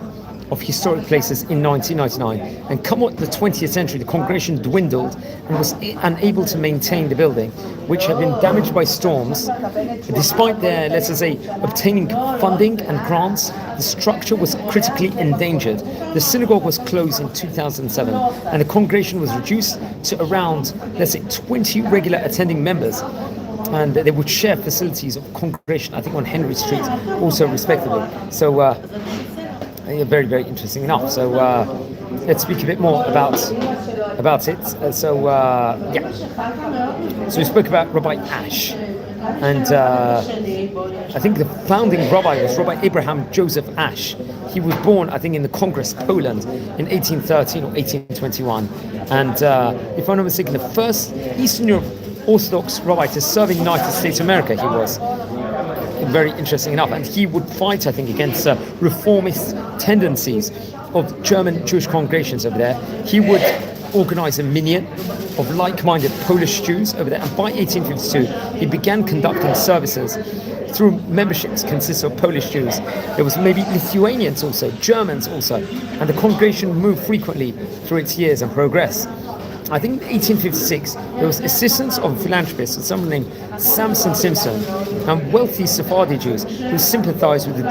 of Historic Places in 1999, and come the 20th century, the congregation dwindled and was unable to maintain the building, which had been damaged by storms. Despite their, let's just say, obtaining funding and grants, the structure was critically endangered. The synagogue was closed in 2007, and the congregation was reduced to around, let's say, 20 regular attending members. And they would share facilities of congregation, I think, on Henry Street, also respectively. So, very, very interesting enough. So let's speak a bit more about it. So we spoke about Rabbi Ash, and I think the founding rabbi was Rabbi Abraham Joseph Ash. He was born, I think, in the Congress, Poland, in 1813 or 1821, and if I'm not mistaken, the first Eastern Europe Orthodox rabbi to serve in the United States of America. He was. Very interesting enough, and he would fight, I think, against reformist tendencies of German Jewish congregations over there. He would organize a minyan of like-minded Polish Jews over there, and by 1852 he began conducting services through memberships consisting of Polish Jews. There was maybe Lithuanians also, Germans also, and the congregation moved frequently through its years and progress. I think in 1856 there was assistance of philanthropists, someone named Samson Simpson, and wealthy Sephardi Jews who sympathized with the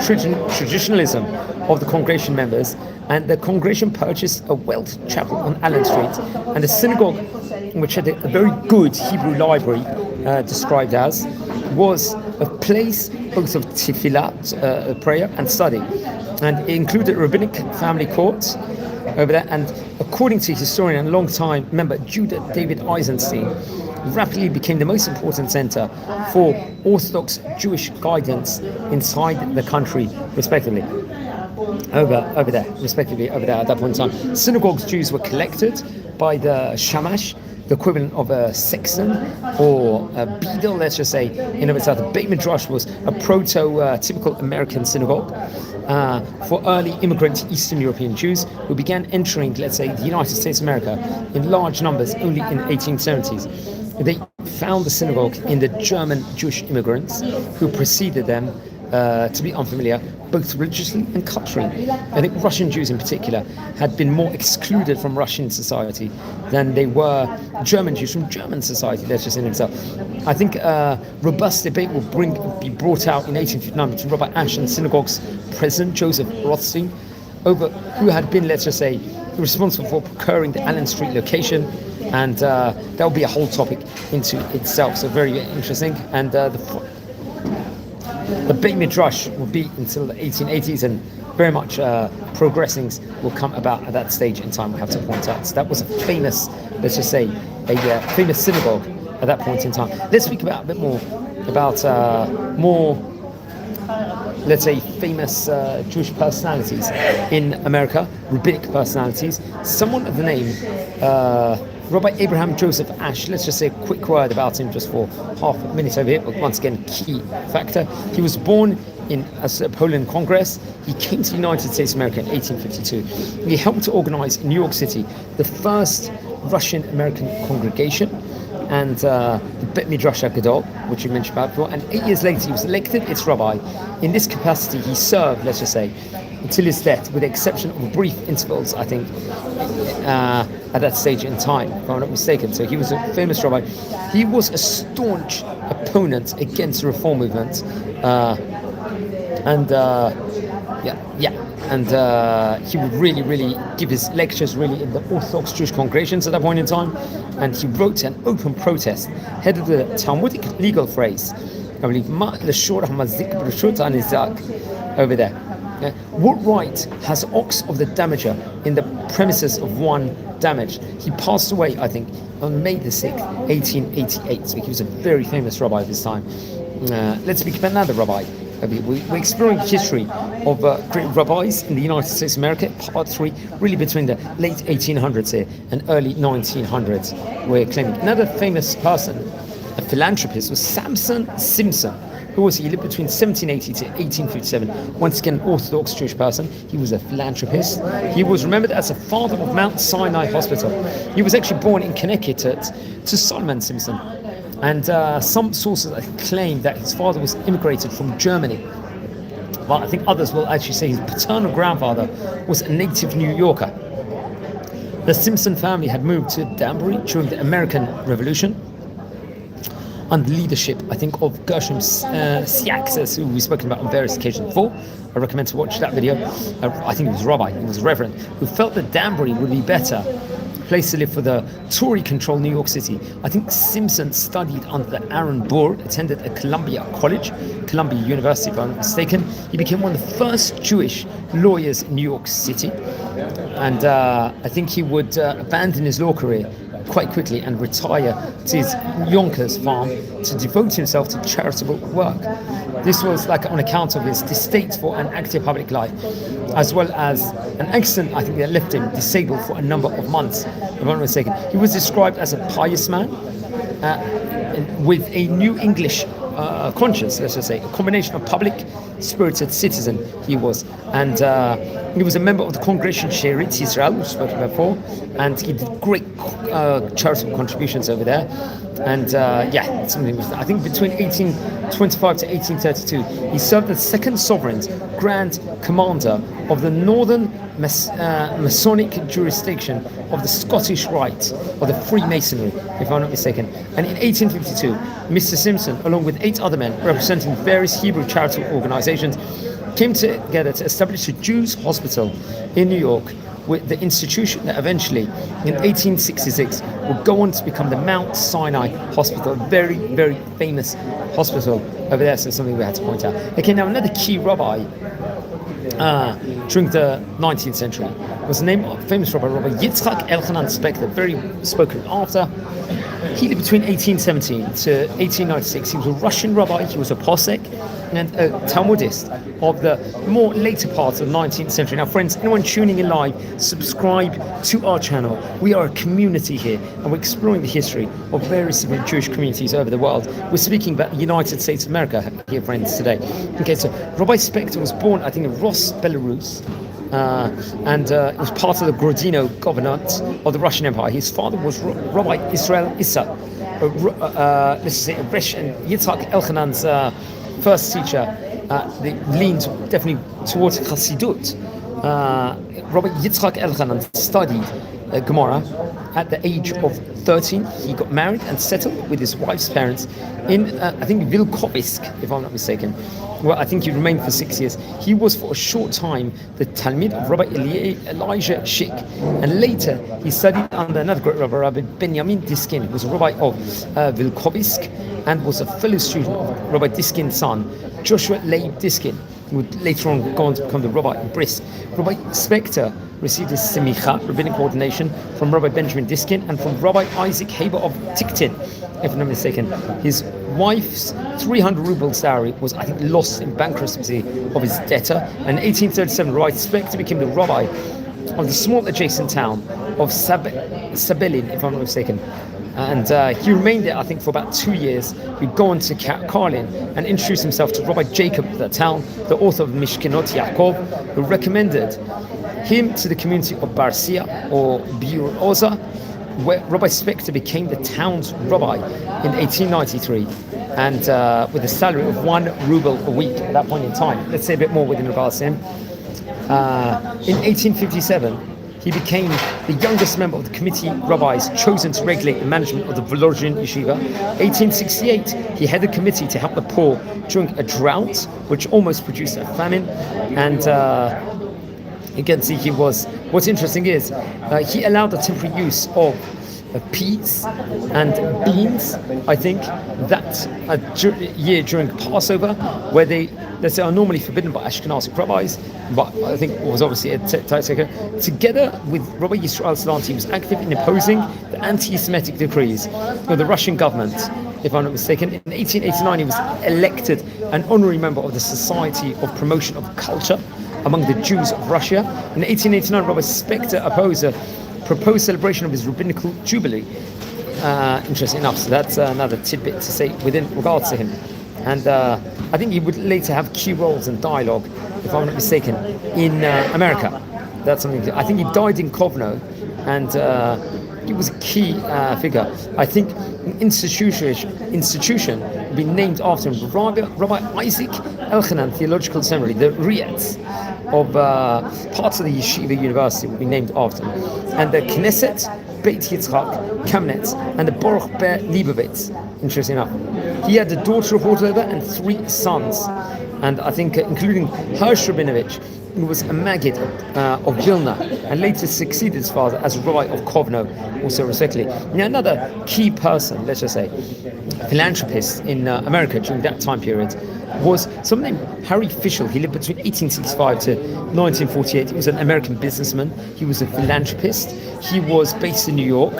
traditionalism of the congregation members, and the congregation purchased a Welt chapel on Allen Street, and a synagogue which had a very good Hebrew library, described as, was a place both of tefillah, prayer, and study, and it included a rabbinic family court over there, and according to historian and long-time member Judah David Eisenstein, rapidly became the most important center for Orthodox Jewish guidance inside the country, respectively. Over there at that point in time. Synagogues Jews were collected by the shamash, the equivalent of a sexton or a beadle, let's just say, in of itself. The Beit Midrash was a proto-typical American synagogue for early immigrant Eastern European Jews who began entering, let's say, the United States of America in large numbers only in the 1870s. They found the synagogue in the German Jewish immigrants who preceded them to be unfamiliar, both religiously and culturally. I think Russian Jews in particular had been more excluded from Russian society than they were German Jews from German society, let's just say themselves. I think robust debate will be brought out in 1859 between Rabbi Ash and the synagogue's president, Joseph Rothstein, over who had been, let's just say, responsible for procuring the Allen Street location, and that will be a whole topic into itself, so very, very interesting. And the Beit Midrash will be until the 1880s, and very much progressings will come about at that stage in time, we have to point out. So that was a famous, let's just say, a famous synagogue at that point in time. Let's speak about a bit more about let's say, famous Jewish personalities in America, rabbinic personalities. Someone of the name Rabbi Abraham Joseph Ash. Let's just say a quick word about him just for half a minute over here, but once again, key factor. He was born in Poland Congress. He came to the United States of America in 1852. He helped to organize in New York City the first Russian-American congregation, and the Beit Midrash HaGadol, which you mentioned about before, and 8 years later he was elected its rabbi. In this capacity he served, let's just say, until his death, with the exception of brief intervals, I think, at that stage in time, if I'm not mistaken. So he was a famous rabbi. He was a staunch opponent against the reform movement, and he would really give his lectures really in the Orthodox Jewish congregations at that point in time, and he wrote an open protest headed with a Talmudic legal phrase, I believe, over there. What right has ox of the damager in the premises of one damaged? He passed away, I think, on May the 6th, 1888, so he was a very famous rabbi of his time. Let's speak about another rabbi. We're exploring the history of great rabbis in the United States of America, part 3, really between the late 1800s here and early 1900s. We're claiming another famous person, a philanthropist, was Samson Simpson. Who was he? He lived between 1780 to 1857. Once again, an Orthodox Jewish person. He was a philanthropist. He was remembered as the father of Mount Sinai Hospital. He was actually born in Connecticut to Solomon Simpson. And some sources claim that his father was immigrated from Germany. But I think others will actually say his paternal grandfather was a native New Yorker. The Simpson family had moved to Danbury during the American Revolution, under the leadership, I think, of Gershom Syaxes, who we've spoken about on various occasions before. I recommend to watch that video. I think he was rabbi, he was reverend, who felt that Danbury would be better place to live for the Tory-controlled New York City. I think Simpson studied under the Aaron Burr, attended a Columbia University, if I'm not mistaken. He became one of the first Jewish lawyers in New York City, and I think he would abandon his law career quite quickly and retire to his Yonkers farm to devote himself to charitable work. This was like on account of his distaste for an active public life, as well as an accident, I think, that left him disabled for a number of months, if I'm not mistaken. He was described as a pious man with a New English conscience, let's just say, a combination of public spirited citizen he was, and he was a member of the Congregation Shearit Israel, which we spoke about before, and he did great charitable contributions over there. And something I think between 1825 to 1832 he served as second sovereign's grand commander of the northern Masonic jurisdiction of the Scottish Rite, or the Freemasonry, if I'm not mistaken. And in 1852 Mr. Simpson, along with 8 other men representing various Hebrew charitable organizations, came together to establish a Jews hospital in New York, with the institution that eventually, in 1866, would go on to become the Mount Sinai Hospital, a very, very famous hospital over there, so something we had to point out. Okay, now another key rabbi during the 19th century was the name of famous rabbi Yitzchak Elchanan Spector, very spoken after. He lived between 1817 to 1896. He was a Russian rabbi, he was a posek, and a Talmudist of the more later part of the 19th century. Now, friends, anyone tuning in live, subscribe to our channel. We are a community here, and we're exploring the history of various different Jewish communities over the world. We're speaking about the United States of America here, friends, today. Okay, so Rabbi Spector was born, I think, in Ross, Belarus, and it was part of the Grodno Governorate of the Russian Empire. His father was Rabbi Israel Issa, let's say, Resh and Yitzhak Elchanan's first teacher, they leaned definitely towards Chassidut. Rabbi Yitzhak Elchanan studied Gemara at the age of 13. He got married and settled with his wife's parents in, I think, Vilkovisk, if I'm not mistaken. Well, I think he remained for 6 years. He was for a short time the Talmid of Rabbi Elijah Schick, and later he studied under another great rabbi, Rabbi Benjamin Diskin, who was a rabbi of Vilkovisk and was a fellow student of Rabbi Diskin's son, Joshua Leib Diskin, who would later on go on to become the rabbi in Brisk. Rabbi Spector received his semicha, rabbinic ordination, from Rabbi Benjamin Diskin and from Rabbi Isaac Haber of Tiktin, if I'm not mistaken. His wife's 300 rubles dowry was, I think, lost in bankruptcy of his debtor. And in 1837, Rabbi Spector became the rabbi of the small adjacent town of Sabelin, if I'm not mistaken. And he remained there, I think, for about 2 years. He'd go on to Karlin and introduce himself to Rabbi Jacob of that town, the author of Mishkenot Yaakov, who recommended him to the community of Barsia or Biur Oza, where Rabbi Spector became the town's rabbi in 1893, and with a salary of 1 ruble a week at that point in time. Let's say a bit more within regards to him. In 1857, he became the youngest member of the committee rabbis chosen to regulate the management of the Volozhin Yeshiva. 1868, he headed a committee to help the poor during a drought, which almost produced a famine. And you can see what's interesting is he allowed the temporary use of peas and beans, I think, that year during Passover, where they are normally forbidden by Ashkenazi rabbis, but I think it was obviously a taker. Together with Rabbi Yisrael Salanti, he was active in opposing the anti-Semitic decrees of the Russian government, if I'm not mistaken. In 1889, he was elected an honorary member of the Society of Promotion of Culture among the Jews of Russia. In 1889, Rabbi Spector opposed a proposed celebration of his rabbinical jubilee. Interesting enough, so that's another tidbit to say within regards to him. And I think he would later have key roles in dialogue, if I'm not mistaken, in America. That's something. I think he died in Kovno, and he was a key figure. I think an institution would be named after him. Rabbi Isaac Elchanan Theological Seminary, the Rietz of parts of the Yeshiva University, would be named after him. And the Knesset, Beit Yitzchak, Kamenetz, and the Baruch Ber Leibovitz. Interesting enough. He had a daughter of Hordover and 3 sons, and I think including Hirsch Rabinovich, who was a Maggid of Vilna, and later succeeded his father as rabbi of Kovno, also respectively. Now, another key person, let's just say, philanthropist in America during that time period, was someone named Harry Fischel. He lived between 1865 to 1948. He was an American businessman. He was a philanthropist. He was based in New York.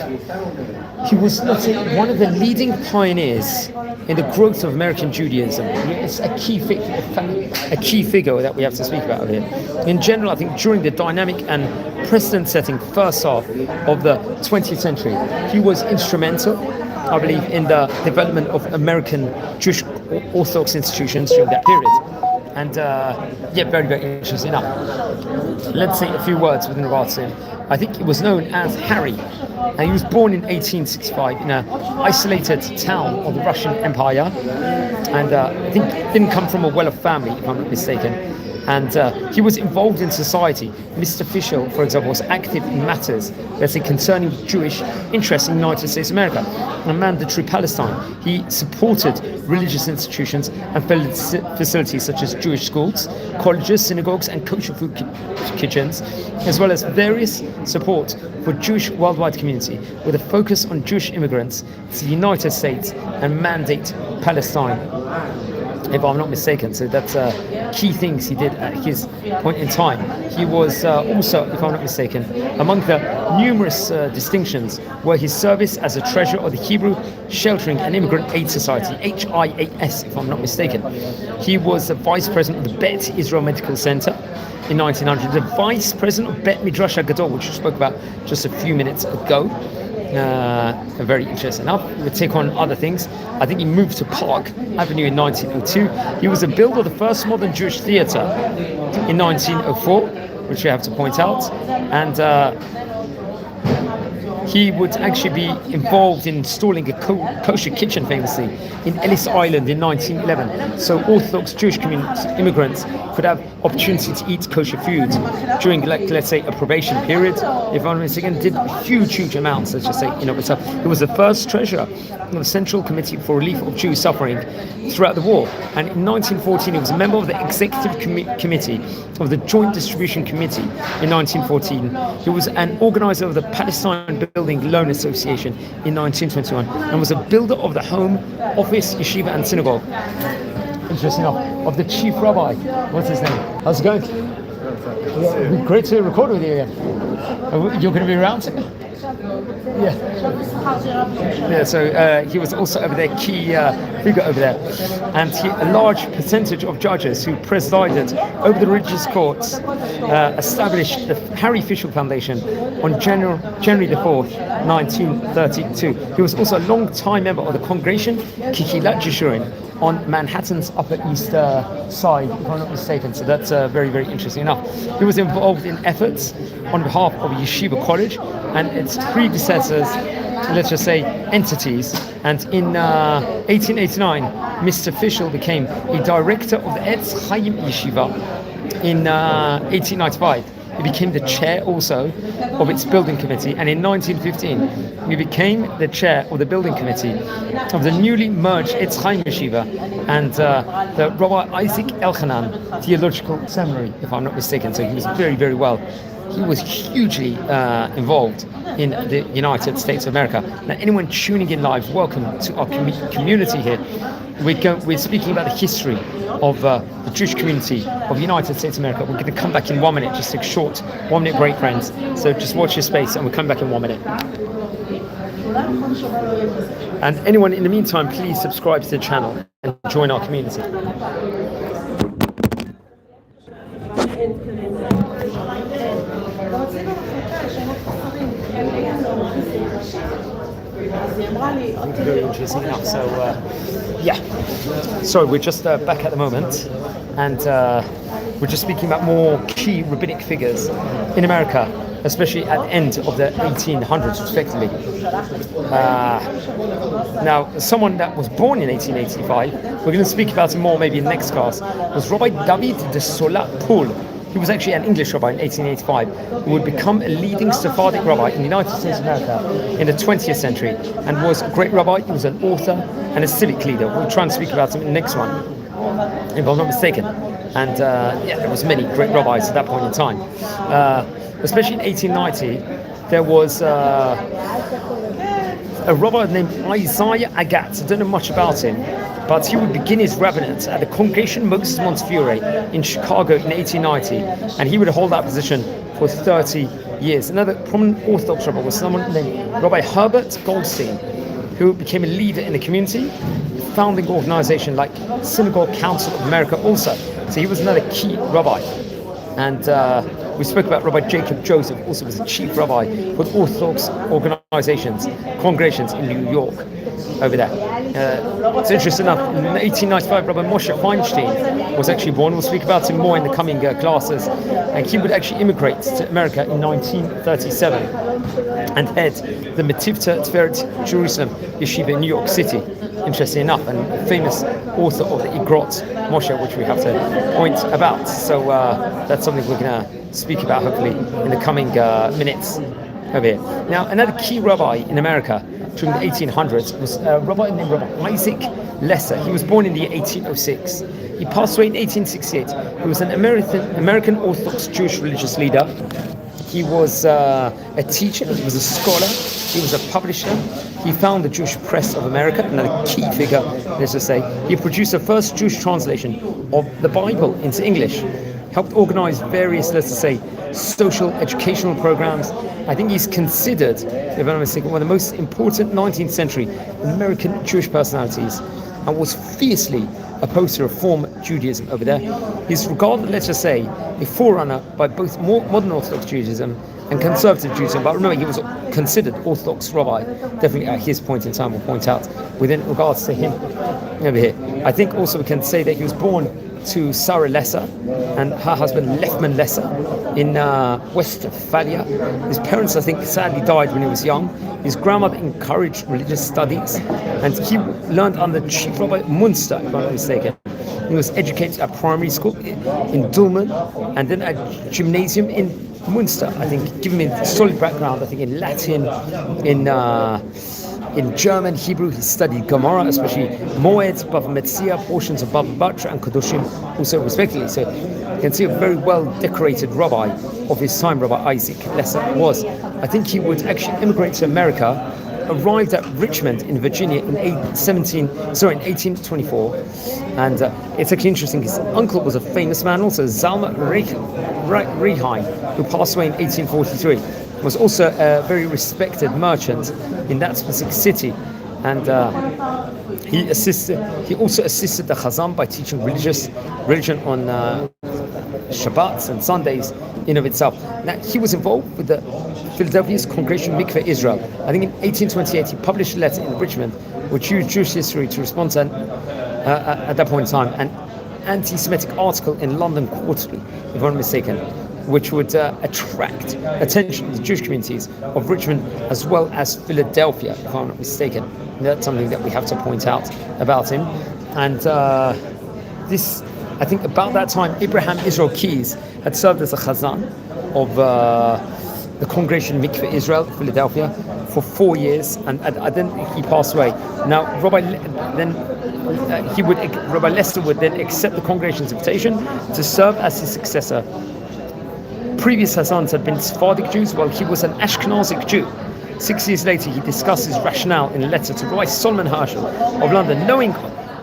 He was, let's say, one of the leading pioneers in the growth of American Judaism. It's a key figure that we have to speak about here. In general, I think during the dynamic and precedent-setting first half of the 20th century, he was instrumental, I believe, in the development of American Jewish Orthodox institutions during that period. And very, very interesting enough. Let's say a few words within regards to him. I think he was known as Harry, and he was born in 1865 in an isolated town of the Russian Empire, and I think didn't come from a well-off family, if I'm not mistaken. And he was involved in society. Mr. Fischel, for example, was active in matters, let's say, concerning Jewish interests in the United States of America and mandatory Palestine. He supported religious institutions and facilities such as Jewish schools, colleges, synagogues, and kosher food kitchens, as well as various support for Jewish worldwide community, with a focus on Jewish immigrants to the United States and mandate Palestine, if I'm not mistaken. So that's key things he did at his point in time. He was also, if I'm not mistaken, among the numerous distinctions were his service as a treasurer of the Hebrew Sheltering and Immigrant Aid Society, HIAS, if I'm not mistaken. He was the vice president of the Bet Israel Medical Center in 1900, the vice president of Bet Midrash HaGadol, which we spoke about just a few minutes ago. Very interesting enough. We'll take on other things. I think he moved to Park Avenue in 1902. He was a builder of the first modern Jewish theatre in 1904, which we have to point out. And he would actually be involved in installing a kosher kitchen, famously, in Ellis Island in 1911. So Orthodox Jewish immigrants could have opportunity to eat kosher food during, like, let's say, a probation period. If I'm mistaken, did huge amounts, let's just say, in of itself. He was the first treasurer of the Central Committee for Relief of Jewish Suffering throughout the war. And in 1914, he was a member of the Executive Committee of the Joint Distribution Committee in 1914. He was an organizer of the Palestine Building Loan Association in 1921 and was a builder of the home, office, yeshiva and synagogue. Interesting enough, of the chief rabbi. What's his name? How's it going? Yeah, it'd be great to record with you again. You're going to be around? Yeah, so he was also over there, key figure over there, and a large percentage of judges who presided over the religious courts established the Harry Fischel Foundation on January the 4th, 1932. He was also a long-time member of the Congregation Kehilat Jeshurim on Manhattan's Upper East Side, if I'm not mistaken. So that's very interesting enough. He was involved in efforts on behalf of Yeshiva College and its predecessors, let's just say, entities. And in 1889, Mr. Fischel became a director of the Etz Chaim Yeshiva. In 1895, he became the chair also of its building committee, and in 1915 he became the chair of the building committee of the newly merged Etz Chaim Yeshiva and the Rabbi Isaac Elchanan Theological Seminary, if I'm not mistaken. So he was very well. He was hugely involved in the United States of America. Now, anyone tuning in live, welcome to our community here. We're speaking about the history of the Jewish community of the United States of America. We're going to come back in 1 minute, just a short 1 minute break, friends. So just watch your space and we'll come back in 1 minute. And anyone in the meantime, please subscribe to the channel and join our community. Very interesting enough. So sorry, we're just back at the moment, and we're just speaking about more key rabbinic figures in America, especially at the end of the 1800s, respectively. Now, someone that was born in 1885, we're going to speak about him more maybe in the next class, was Rabbi David de Sola Pool. He was actually an English rabbi in 1885 who would become a leading Sephardic rabbi in the United States of America in the 20th century, and was a great rabbi. He was an author and a civic leader. We'll try and speak about him in the next one, if I'm not mistaken. And there was many great rabbis at that point in time. Especially in 1890, there was a rabbi named Isaiah Agatz. I don't know much about him, but he would begin his rabbinate at the Congregation Moses Montefiore in Chicago in 1890, and he would hold that position for 30 years. Another prominent Orthodox rabbi was someone named Rabbi Herbert Goldstein, who became a leader in the community, founding organization like Synagogue Council of America also. So he was another key rabbi. And we spoke about Rabbi Jacob Joseph, also was a chief rabbi with Orthodox organizations, congregations in New York over there. It's interesting enough, in 1895, Rabbi Moshe Feinstein was actually born. We'll speak about him more in the coming classes. And he would actually immigrate to America in 1937 and head the Metivta Tiferet Jerusalem Yeshiva in New York City. Interesting enough, and famous author of the Igrot Moshe, which we have to point about. So that's something we're going to speak about hopefully in the coming minutes over here. Now, another key rabbi in America during the 1800s was a rabbi named Rabbi Isaac Lesser. He was born in the year 1806. He passed away in 1868. He was an American Orthodox Jewish religious leader. He was a teacher, he was a scholar, he was a publisher. He founded the Jewish Press of America, another key figure, let's just say. He produced the first Jewish translation of the Bible into English, helped organize various, let's just say, social educational programs. I think he's considered, if I'm not mistaken, one of the most important 19th century American Jewish personalities, and was fiercely opposed to Reform Judaism over there. He's regarded, let's just say, a forerunner by both modern Orthodox Judaism and conservative Judaism. But remember, he was considered Orthodox rabbi, definitely at his point in time, we'll point out, within regards to him over here. I think also we can say that he was born to Sarah Lesser and her husband Lefman Lesser in Westphalia. His parents, I think, sadly died when he was young. His grandmother encouraged religious studies, and he learned under Chief Rabbi Munster, if I'm not mistaken. He was educated at primary school in Dulmen and then at gymnasium in Munster. I think, giving him a solid background, I think, in Latin, in German, Hebrew. He studied Gemara, especially Moed, Bava Metzia, portions of Bava Batra and Kedoshim, also respectively. So you can see a very well-decorated rabbi of his time, Rabbi Isaac Lesser was. I think he would actually immigrate to America, arrived at Richmond in Virginia in 1824. And it's actually interesting, his uncle was a famous man also, Zalma Reheim, who passed away in 1843. Was also a very respected merchant in that specific city, and he also assisted the Chazan by teaching religion on Shabbats and Sundays in of itself. Now he was involved with the Philadelphia's Congregation Mikveh Israel. I think in 1828 he published a letter in Richmond which used Jewish history to respond to at that point in time an anti-Semitic article in London Quarterly, if I'm not mistaken, which would attract attention to the Jewish communities of Richmond as well as Philadelphia, if I'm not mistaken. And that's something that we have to point out about him. And this, I think about that time, Abraham Israel Keyes had served as a chazan of the Congregation Mikveh Israel, Philadelphia, for 4 years, and then he passed away. Now, Rabbi Lester would then accept the congregation's invitation to serve as his successor. Previous Hassans had been Sephardic Jews, while he was an Ashkenazic Jew. 6 years later, he discussed his rationale in a letter to Rabbi Solomon Herschel of London. Knowing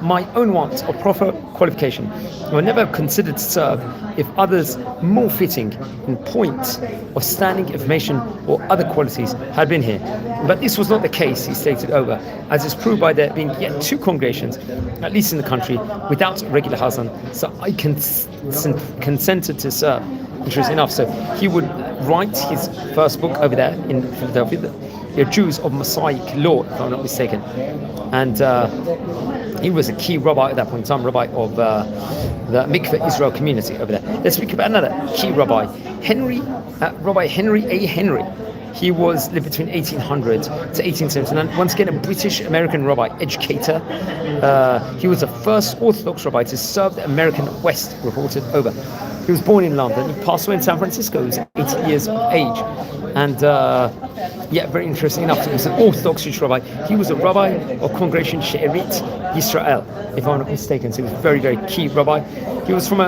my own want of proper qualification, I would never have considered to serve if others more fitting in point of standing information or other qualities had been here. But this was not the case, he stated over, as is proved by there being yet 2 congregations, at least in the country, without regular Hazan, so I consented to serve. Interesting enough, so he would write his first book over there in Philadelphia, the Jews of Mosaic Law, if I'm not mistaken. And he was a key rabbi at that point in time, rabbi of the Mikveh Israel community over there. Let's speak about another key rabbi, Rabbi Henry A. Henry. He lived between 1800 to 1879. Once again, a British-American rabbi, educator. He was the first Orthodox rabbi to serve the American West, reported over. He was born in London. He passed away in San Francisco. He was 80 years of age. And very interesting enough, he was an Orthodox Jewish rabbi. He was a rabbi of Congregation She'erit Yisrael, if I'm not mistaken. So he was a very, very key rabbi. He was from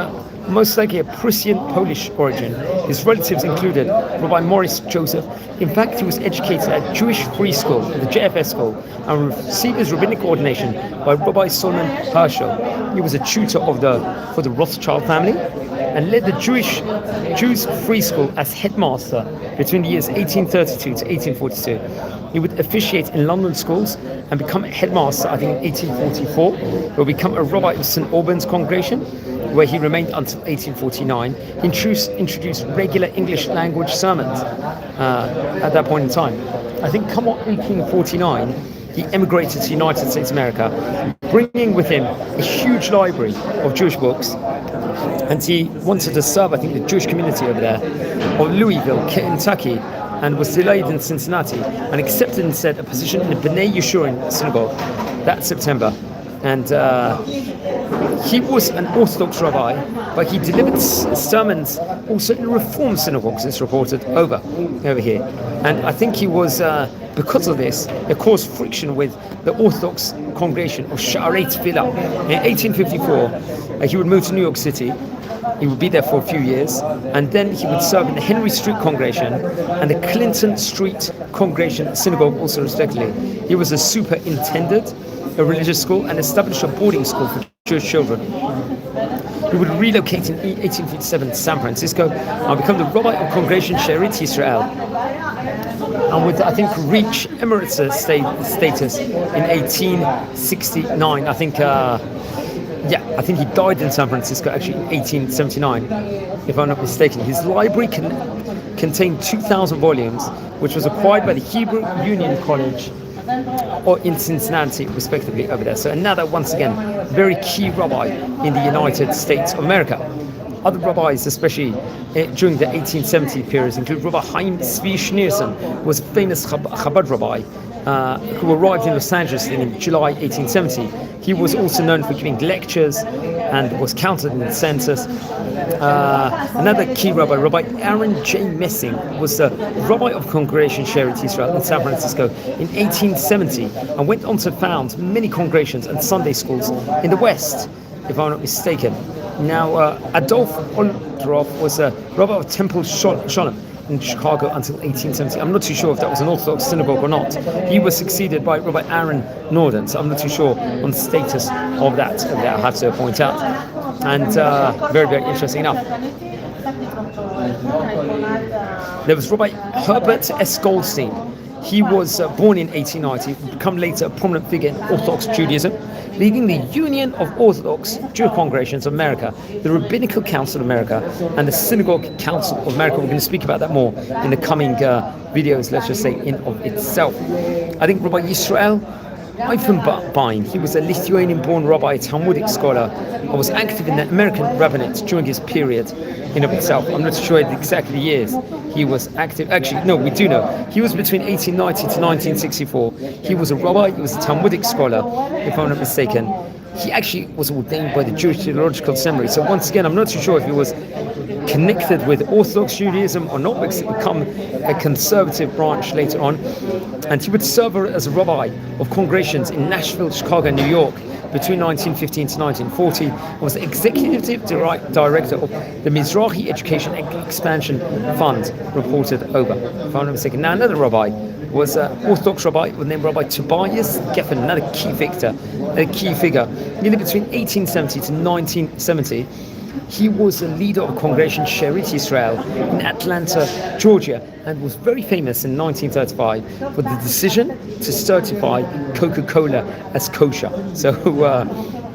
most likely a Prussian Polish origin. His relatives included Rabbi Morris Joseph. In fact, he was educated at Jewish Free School, the JFS school, and received his rabbinic ordination by Rabbi Solomon Herschel. He was a tutor for the Rothschild family and led the Jews Free School as headmaster between the years 1832 to 1842. He would officiate in London schools and become a headmaster, I think, in 1844. He would become a rabbi of St. Albans congregation, where he remained until 1849. He introduced regular English language sermons at that point in time. I think come 1849, he emigrated to the United States of America, bringing with him a huge library of Jewish books. And he wanted to serve, I think, the Jewish community over there, of Louisville, Kentucky, and was delayed in Cincinnati, and accepted instead a position in the B'nai Yeshurun synagogue that September. And he was an Orthodox rabbi, but he delivered sermons also in Reform synagogues, it's reported over here. And I think he was, because of this, it caused friction with the Orthodox congregation of Sha'arei Tefillah. In 1854, he would move to New York City. He would be there for a few years, and then he would serve in the Henry Street congregation and the Clinton Street congregation synagogue, also respectively. He was a superintendent, a religious school, and established a boarding school for Jewish children. He would relocate in 1857 to San Francisco and become the rabbi of Congregation She'erit Yisrael, and would, I think, reach emerita status in 1869. I think he died in San Francisco actually in 1879, if I'm not mistaken. His library contained 2,000 volumes, which was acquired by the Hebrew Union College or in Cincinnati, respectively, over there. So another, once again, very key rabbi in the United States of America. Other rabbis, especially during the 1870 period, include Rabbi Chaim Tzvi Schneerson, who was a famous Chabad rabbi who arrived in Los Angeles in July 1870. He was also known for giving lectures and was counted in the census. Another key rabbi, Rabbi Aaron J. Messing, was the rabbi of Congregation Shearith Israel in San Francisco in 1870 and went on to found many congregations and Sunday schools in the West, if I'm not mistaken. Now, Adolf Oldroff was a rabbi of Temple Sholem in Chicago until 1870. I'm not too sure if that was an Orthodox synagogue or not. He was succeeded by Rabbi Aaron Norden, so I'm not too sure on the status of that. I have to point out. And very, very interesting enough. There was Rabbi Herbert S. Goldstein. He was born in 1890, become later a prominent figure in Orthodox Judaism, leading the Union of Orthodox Jewish Congregations of America, the Rabbinical Council of America, and the Synagogue Council of America. We're going to speak about that more in the coming videos, let's just say, in of itself. I think Rabbi Yisrael Eifenbein, he was a Lithuanian-born rabbi, Talmudic scholar, and was active in the American rabbinate during his period in of itself. I'm not sure exactly the years he was active. Actually, no, we do know. He was between 1890 to 1964. He was a rabbi, he was a Talmudic scholar, if I'm not mistaken. He actually was ordained by the Jewish Theological Seminary. So once again, I'm not too sure if he was connected with Orthodox Judaism or not, because it become a conservative branch later on. And he would serve as a rabbi of congregations in Nashville, Chicago, and New York between 1915 to 1940, and was the executive director of the Mizrahi Education Expansion Fund, reported over, if I'm not mistaken. Now, another rabbi was an Orthodox rabbi named Rabbi Tobias Geffen, another key figure. He lived between 1870 to 1970. He was a leader of Congregation Shearith Israel in Atlanta, Georgia, and was very famous in 1935 for the decision to certify Coca-Cola as kosher. So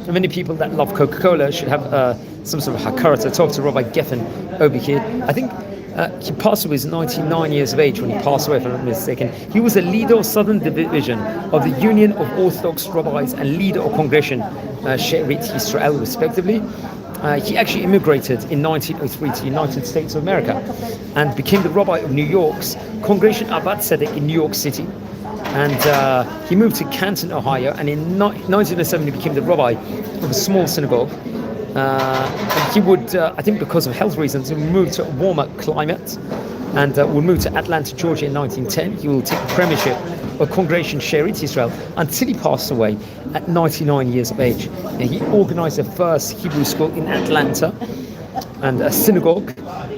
many people that love Coca-Cola should have some sort of hakara to talk to Rabbi Geffen over here. I think he passed away, he was 99 years of age when he passed away, if I'm not mistaken. He was a leader of Southern Division of the Union of Orthodox Rabbis and leader of Congregation Shearith Israel, respectively. He actually immigrated in 1903 to the United States of America and became the rabbi of New York's Congregation Avad Tzedek in New York City. And he moved to Canton, Ohio, and in 1907 he became the rabbi of a small synagogue. And he would, I think because of health reasons, he moved to a warmer climate and would move to Atlanta, Georgia in 1910. He will take the premiership of Congregation Shearith Israel until he passed away at 99 years of age. And he organized the first Hebrew school in Atlanta and a synagogue,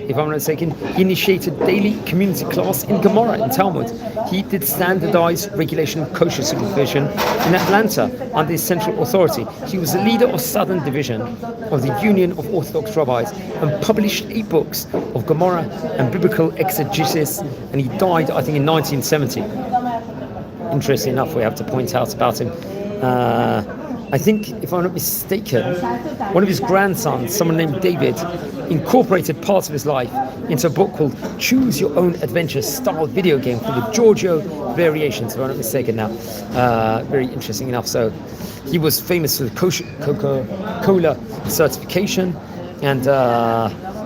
if I'm not mistaken. He initiated daily community class in Gemara and Talmud. He did standardized regulation of kosher supervision in Atlanta under his central authority. He was the leader of Southern Division of the Union of Orthodox Rabbis and published 8 books of Gemara and biblical exegesis, and he died, I think, in 1970. Interesting enough, we have to point out about him. I think, if I'm not mistaken, one of his grandsons, someone named David, incorporated parts of his life into a book called Choose Your Own Adventure style video game called the Giorgio Variations, if I'm not mistaken now. Very interesting enough. So he was famous for the Coca-Cola certification and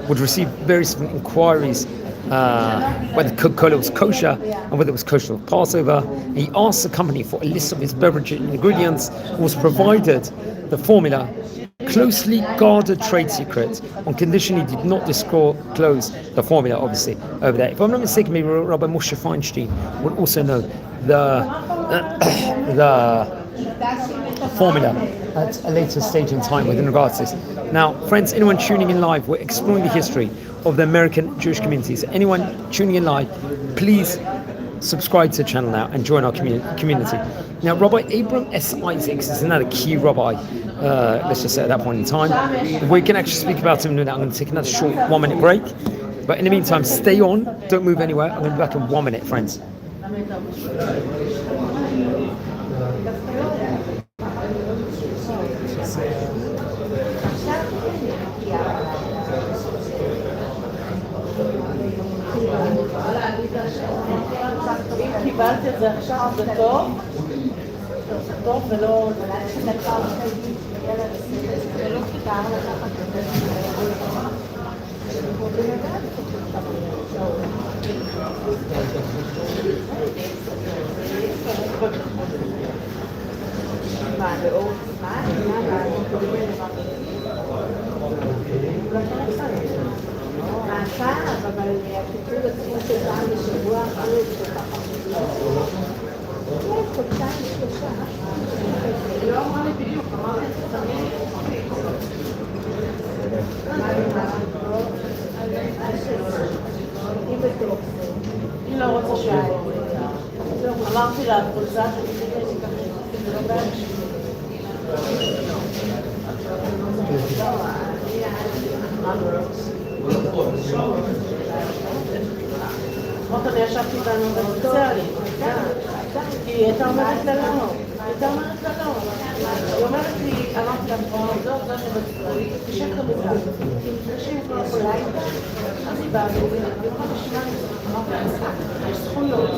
would receive various inquiries whether Coca-Cola was kosher and whether it was kosher for Passover. And he asked the company for a list of his beverage ingredients, was provided the formula, closely guarded trade secret, on condition he did not disclose the formula, obviously, over there. If I'm not mistaken, maybe Rabbi Moshe Feinstein would also know the formula at a later stage in time within regards to this. Now, friends, anyone tuning in live, we're exploring the history of the American Jewish communities. Anyone tuning in live, please subscribe to the channel now and join our community. Now, Rabbi Abram S. Isaacs is another key rabbi, let's just say at that point in time. We can actually speak about him now. I'm going to take another short 1-minute break. But in the meantime, stay on, don't move anywhere. I'm going to be back in 1 minute, friends. קיבלת את זה עכשיו, זה טוב? טוב ולא... אבל הטיפול עצמו של פעם בשבוע אחרי זה כל כך חודשיים, שלושה. לא אמרה לי בדיוק, אמרתי היא לא רוצה שעה. אמרתי לה, את רוצה שתתקן לי ככה, זה לא בעיה בשביל. אמרת, אני ישבתי בנו בצערי, כי היא הייתה אומרת לה לא, היא אומרת לי, אמרתי לה, זאת שבצערי, תשב כמובן, תשב כבר יכולה איתה, אז היא באה, והיא אמרה בשבילה, אמרתי לה, יש זכויות,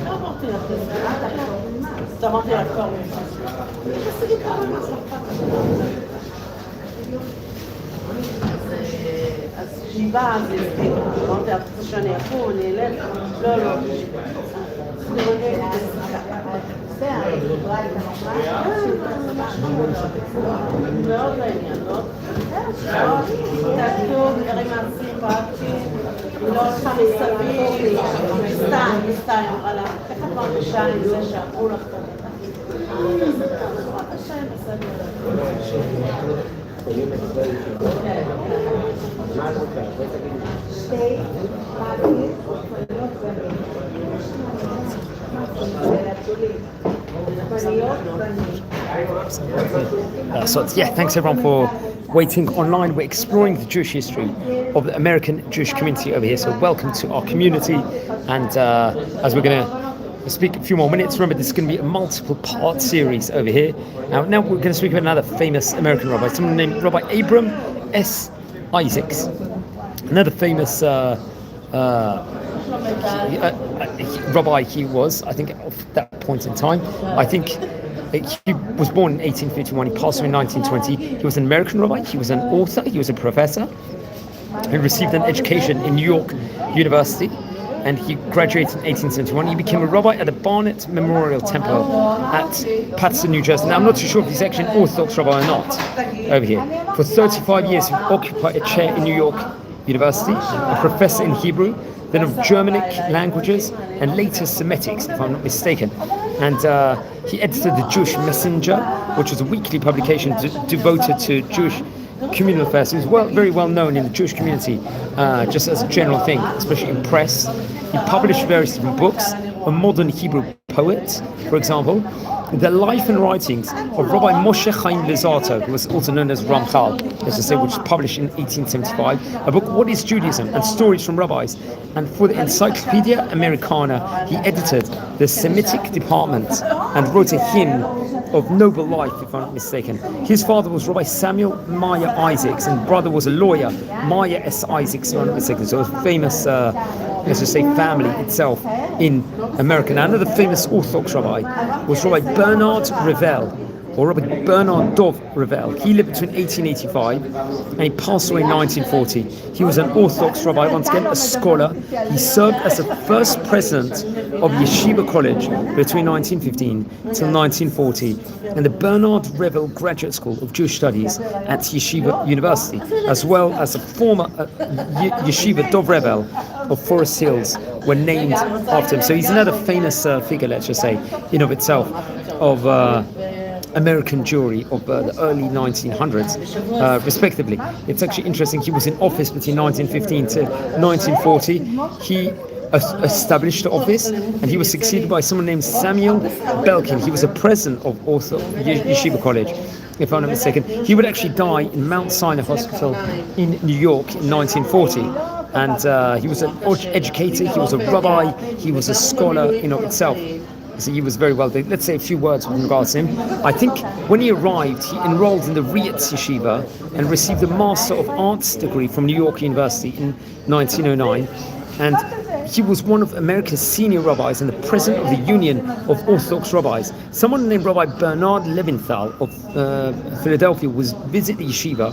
לא אמרתי לה, אז אמרתי לה, כבר אז כשהיא באה, אז היא הספיקה. אמרתי, את רוצה שאני אקום, אני אלך? לא, לא. מאוד לעניין, לא? תעשו דברים מעשיים פרקטיים, לא עושה מסביב, מסתיים, אמרה לה, איך את מרגישה עם זה שאמרו לך השם, בסדר. So yeah, thanks everyone for waiting online. We're exploring the Jewish history of the American Jewish community over here. So welcome to our community, and as we're going to speak a few more minutes, remember this is going to be a multiple part series over here. Now we're going to speak about another famous American rabbi, someone named Rabbi Abram S. Isaacs, another famous rabbi he was, I think, at that point in time. I think he was born in 1851, he passed away in 1920. He was an American rabbi, he was an author, he was a professor. He received an education in New York University, and he graduated in 1871. He became a rabbi at the Barnett Memorial Temple at Paterson, New Jersey. Now, I'm not too sure if he's actually an Orthodox rabbi or not over here. For 35 years, he occupied a chair in New York University, a professor in Hebrew, then of Germanic languages, and later Semitics, if I'm not mistaken. And he edited the Jewish Messenger, which was a weekly publication devoted to Jewish communal affairs. He was very well known in the Jewish community, just as a general thing, especially in press. He published various different books, a modern Hebrew poet, for example, the life and writings of Rabbi Moshe Chaim Luzzatto, who was also known as Ramchal, as I say, which was published in 1875, a book, What is Judaism? And Stories from Rabbis. And for the Encyclopedia Americana, he edited the Semitic department and wrote a hymn of noble life, if I'm not mistaken. His father was Rabbi Samuel Maya Isaacs, and brother was a lawyer, Maya S. Isaacs, if I'm not mistaken. So a famous, let's just say, family itself in America. Now, another famous Orthodox rabbi was Rabbi Bernard Revel, or Rabbi Bernard Dov Revel. He lived between 1885 and he passed away in 1940. He was an Orthodox rabbi, once again a scholar. He served as the first president of Yeshiva College between 1915 till 1940 and the Bernard Revel Graduate School of Jewish Studies at Yeshiva University, as well as a former Yeshiva Dov Revel of Forest Hills were named after him. So he's another famous figure, let's just say, in of itself, of American Jewry of the early 1900s, respectively. It's actually interesting, he was in office between 1915 to 1940. He established the office, and he was succeeded by someone named Samuel Belkin. He was a president of Yeshiva College, if I'm not mistaken. He would actually die in Mount Sinai Hospital in New York in 1940. And he was an educator, he was a rabbi, he was a scholar in of itself. So he was very well. Let's say a few words with regards to him. I think when he arrived, he enrolled in the Rietz Yeshiva and received a Master of Arts degree from New York University in 1909. And he was one of America's senior rabbis and the president of the Union of Orthodox Rabbis. Someone named Rabbi Bernard Leventhal of Philadelphia was visit the yeshiva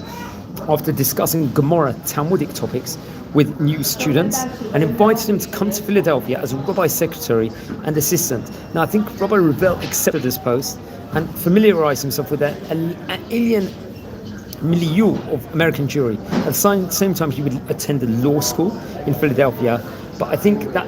after discussing Gemara Talmudic topics with new students and invited him to come to Philadelphia as a rabbi secretary and assistant. Now, I think Rabbi Revell accepted this post and familiarized himself with an alien milieu of American Jewry. At the same time, he would attend the law school in Philadelphia, but I think that,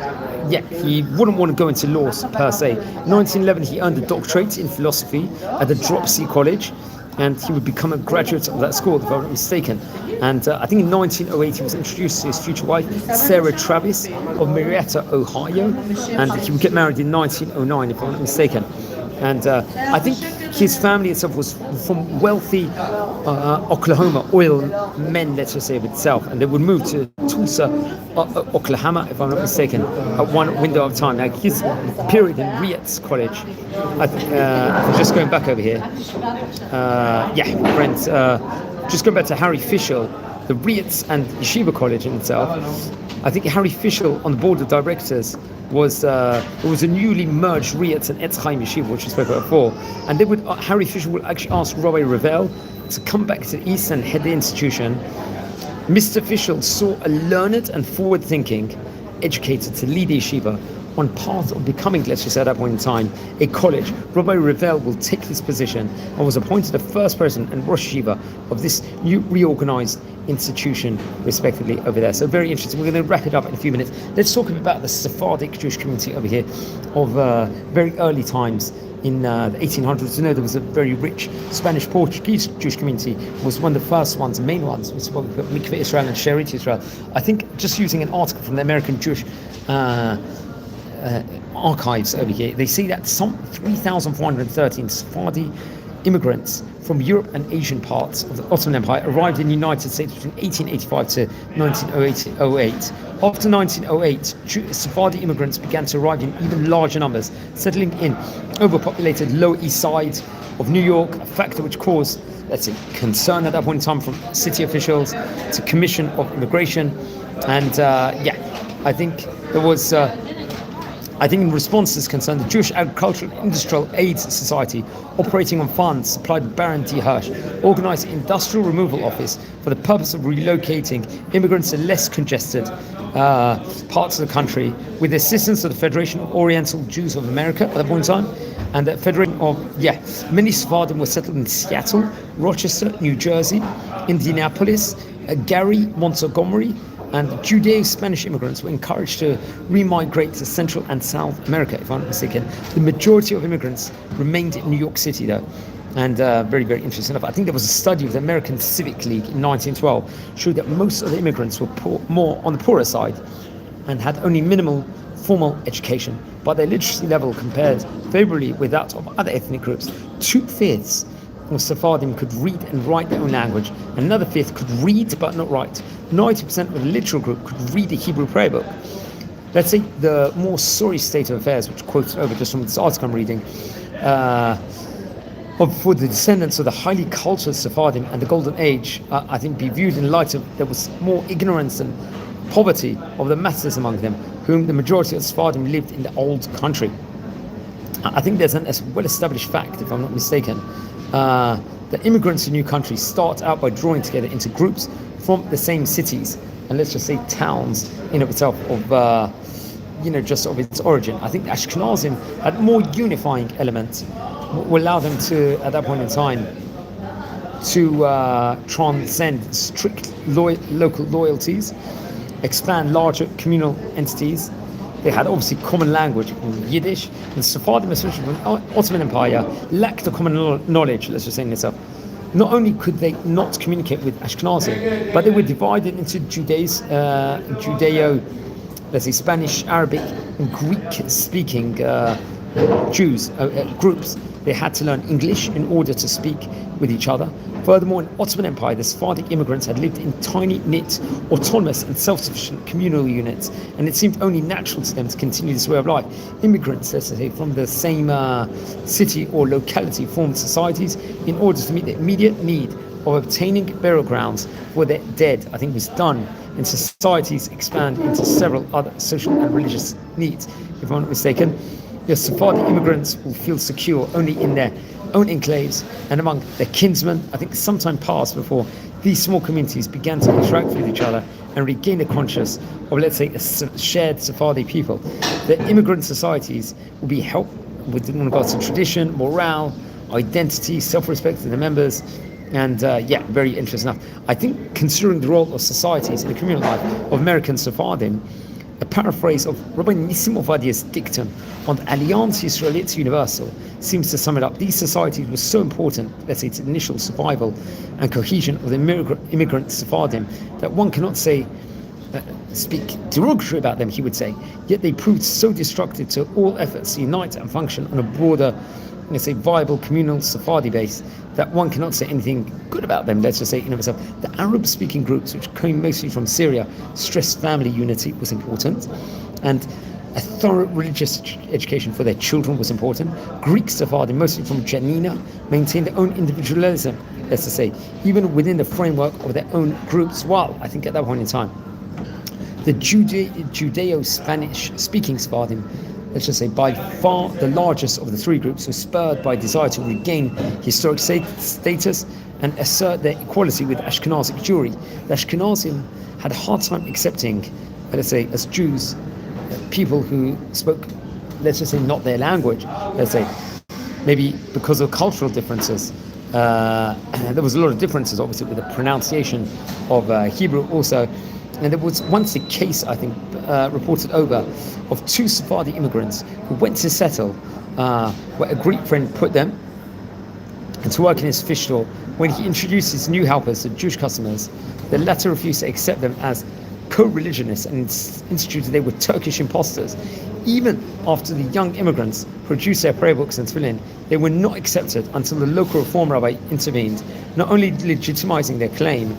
he wouldn't want to go into law per se. In 1911, he earned a doctorate in philosophy at the Dropsy College, and he would become a graduate of that school, if I'm not mistaken. And I think in 1908 he was introduced to his future wife, Sarah Travis of Marietta, Ohio, and he would get married in 1909, if I'm not mistaken. And I think his family itself was from wealthy Oklahoma oil men, let's just say, of itself, and they would move to Tulsa, Oklahoma, if I'm not mistaken, at one window of time. Now, his period in Rietz College, I'm just going back over here. Friends, just going back to Harry Fischel, the Rietz and Yeshiva College in itself. I think Harry Fischel on the board of directors was it was a newly merged Rietz and Etz Chaim Yeshiva, which we spoke about before, and Harry Fischel would actually ask Rabbi Revell to come back to the East and head the institution. Mr. Fischel saw a learned and forward-thinking educator to lead the yeshiva on path of becoming, let's just say at that point in time, a college. Rabbi Revell will take this position and was appointed the first president and Rosh Yeshiva of this new reorganized institution, respectively, over there. So very interesting. We're going to wrap it up in a few minutes. Let's talk about the Sephardic Jewish community over here of very early times in the 1800s. You know, there was a very rich Spanish-Portuguese Jewish community. It was one of the first ones, the main ones. We spoke about Mikveh Israel and Sherit Israel. I think just using an article from the American Jewish archives over here, they say that some 3,413 Sephardi immigrants from Europe and Asian parts of the Ottoman Empire arrived in the United States between 1885 to 1908. After 1908, Sephardi immigrants began to arrive in even larger numbers, settling in overpopulated Lower East Side of New York, a factor which caused, let's say, concern at that point in time from city officials to Commission of Immigration. And I think there was I think in response to this concern, the Jewish Agricultural and Industrial Aid Society, operating on funds supplied by Baron D. Hirsch, organized an industrial removal office for the purpose of relocating immigrants to less congested parts of the country, with the assistance of the Federation of Oriental Jews of America at that point in time, and the Federation of, many Sephardim were settled in Seattle, Rochester, New Jersey, Indianapolis, Gary, Montgomery, and Judeo-Spanish immigrants were encouraged to remigrate to Central and South America, if I'm not mistaken. The majority of immigrants remained in New York City, though. And very, very interesting enough, I think there was a study of the American Civic League in 1912 showed that most of the immigrants were more on the poorer side and had only minimal formal education, but their literacy level compared favorably with that of other ethnic groups. 2/5 of Sephardim could read and write their own language, and another fifth could read but not write. 90% of the literal group could read the Hebrew prayer book. Let's say the more sorry state of affairs, which quotes over just from this article I'm reading, for the descendants of the highly cultured Sephardim and the Golden Age, I think be viewed in light of there was more ignorance and poverty of the masses among them, whom the majority of Sephardim lived in the old country. I think there's a well-established fact, if I'm not mistaken, that immigrants in new countries start out by drawing together into groups from the same cities, and let's just say towns in of itself of just of its origin. I think the Ashkenazim had more unifying elements, will allow them to, at that point in time, to transcend strict local loyalties, expand larger communal entities. They had obviously common language in Yiddish, and Sephardim, especially from the Ottoman Empire, lacked the common knowledge, let's just say in itself. Not only could they not communicate with Ashkenazim, but they were divided into Judeo, let's say Spanish, Arabic, and Greek-speaking Jews groups. They had to learn English in order to speak with each other. Furthermore, in Ottoman Empire, the Sephardic immigrants had lived in tiny, knit, autonomous and self-sufficient communal units, and it seemed only natural to them to continue this way of life. Immigrants, let's say, from the same city or locality formed societies in order to meet the immediate need of obtaining burial grounds for their dead, I think, was done in societies expand into several other social and religious needs. If I'm not mistaken, the Sephardi immigrants will feel secure only in their own enclaves and among their kinsmen. I think some time passed before these small communities began to interact with each other and regain the conscience of, let's say, a shared Sephardi people. The immigrant societies will be helped with regards to tradition, morale, identity, self-respect of the members, and very interesting enough. I think considering the role of societies in the communal life of American Sephardim, a paraphrase of Rabbi Nissim Ovadiah's dictum on the Allianz Israelite Universal seems to sum it up. These societies were so important, let's say, to the initial survival and cohesion of the immigrant Sephardim that one cannot speak derogatory about them, he would say, yet they proved so destructive to all efforts to unite and function on a broader, let's say, viable communal Sephardi base that one cannot say anything good about them, let's just say, in of itself. The Arab-speaking groups, which came mostly from Syria, stressed family unity was important, and a thorough religious education for their children was important. Greek Sephardim, mostly from Janina, maintained their own individualism, let's just say, even within the framework of their own groups, while, I think at that point in time, the Judeo-Spanish speaking Sephardim, let's just say, by far the largest of the three groups, were spurred by desire to regain historic status and assert their equality with Ashkenazic Jewry. The Ashkenazim had a hard time accepting, let's say, as Jews, people who spoke, let's just say, not their language, let's say, maybe because of cultural differences. There was a lot of differences, obviously, with the pronunciation of Hebrew also. And there was once a case, I think, reported over of two Sephardi immigrants who went to settle where a Greek friend put them and to work in his fish store. When he introduced his new helpers to Jewish customers, the latter refused to accept them as co-religionists and instituted they were Turkish imposters. Even after the young immigrants produced their prayer books and tefillin, they were not accepted until the local reform rabbi intervened, not only legitimizing their claim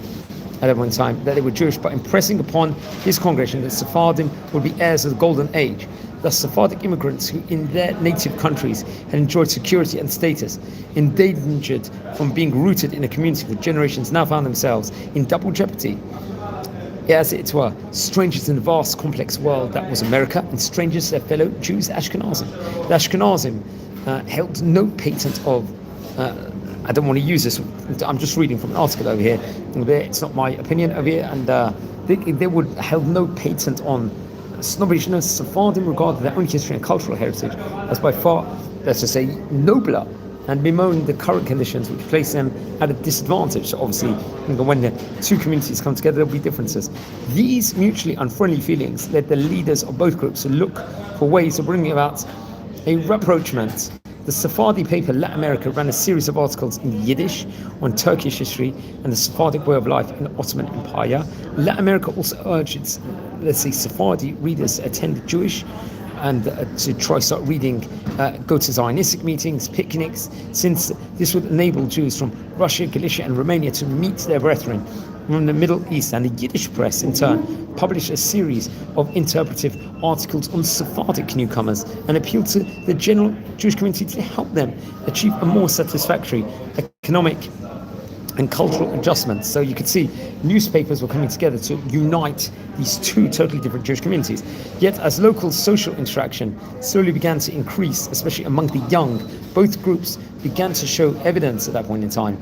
at that one time that they were Jewish, but impressing upon his congregation that Sephardim would be heirs of the golden age. Thus, Sephardic immigrants who in their native countries had enjoyed security and status, endangered from being rooted in a community for generations, now found themselves in double jeopardy. As it were, strangers in the vast complex world that was America, and strangers to their fellow Jews, Ashkenazim. The Ashkenazim held no patent of I don't want to use this, I'm just reading from an article over here, it's not my opinion over here, and they would held no patent on snobbishness. Sephardim regarded their own history and cultural heritage as by far, let's just say, nobler, and bemoaned the current conditions which place them at a disadvantage. So obviously, when the two communities come together, there'll be differences. These mutually unfriendly feelings led the leaders of both groups to look for ways of bringing about a rapprochement. The Sephardi paper La America ran a series of articles in Yiddish on Turkish history and the Sephardic way of life in the Ottoman Empire. La America also urged its, let's say, Sephardi readers to attend Jewish and to try start reading, go to Zionistic meetings, picnics, since this would enable Jews from Russia, Galicia and Romania to meet their brethren from the Middle East. And the Yiddish press, in turn, published a series of interpretive articles on Sephardic newcomers and appealed to the general Jewish community to help them achieve a more satisfactory economic and cultural adjustments. So you could see newspapers were coming together to unite these two totally different Jewish communities. Yet as local social interaction slowly began to increase, especially among the young, both groups began to show evidence at that point in time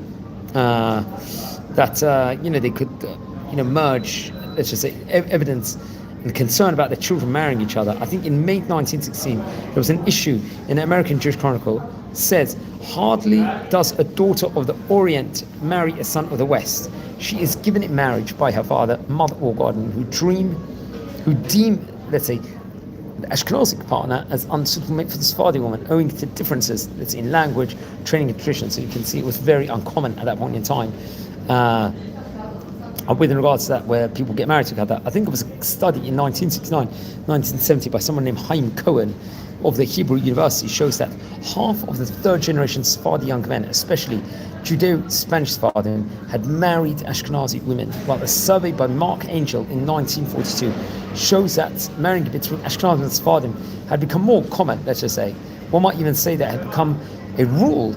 that they could merge, let's just say, evidence and concern about their children marrying each other. I think in May 1916 there was an issue in the American Jewish Chronicle says, hardly does a daughter of the Orient marry a son of the West. She is given in marriage by her father, mother or guardian, who deem, let's say, the Ashkenazic partner as unsuitable mate for the Sephardi woman, owing to differences, let's say, in language, training and tradition. So you can see it was very uncommon at that point in time. With regards to that, where people get married to each other. I think it was a study in 1969, 1970 by someone named Chaim Cohen of the Hebrew University shows that half of the third generation Sephardi young men, especially Judeo-Spanish Sephardim, had married Ashkenazi women, while a survey by Mark Angel in 1942 shows that marrying between Ashkenazi and Sephardim had become more common, let's just say. One might even say that it had become a rule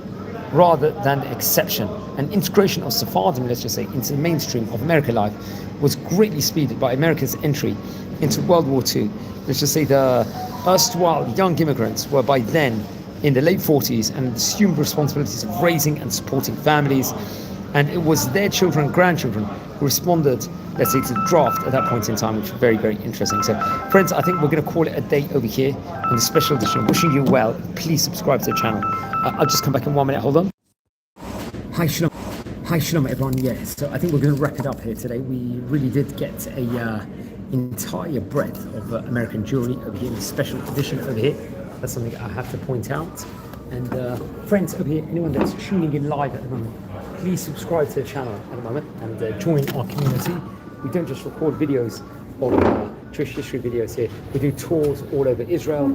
rather than the exception. And integration of Sephardim, let's just say, into the mainstream of American life was greatly speeded by America's entry into World War II. Let's just say the erstwhile young immigrants were by then in the late 40s and assumed responsibilities of raising and supporting families. And it was their children and grandchildren who responded, let's say, to the draft at that point in time, which was very, very interesting. So, friends, I think we're going to call it a day over here on the special edition. Wishing you well. Please subscribe to the channel. I'll just come back in 1 minute. Hold on. Hi, Shalom. Hi, Shalom, everyone. Yeah, so I think we're going to wrap it up here today. We really did get a entire breadth of American Jewry over here in the special edition over here. That's something I have to point out. And friends over here, anyone that's tuning in live at the moment, please subscribe to the channel at the moment and join our community. We don't just record videos of Jewish history videos here. We do tours all over Israel,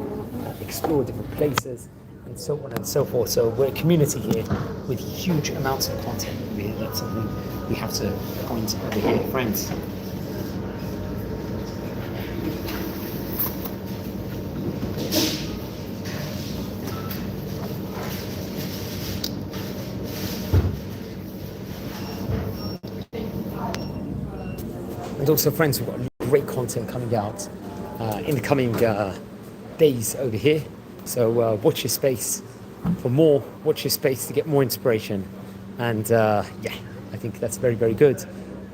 explore different places, and so on and so forth. So we're a community here with huge amounts of content over here. That's something we have to point over here, friends. And also, friends, we've got great content coming out in the coming days over here. So watch your space for more. Watch your space to get more inspiration. And yeah, I think that's very, very good.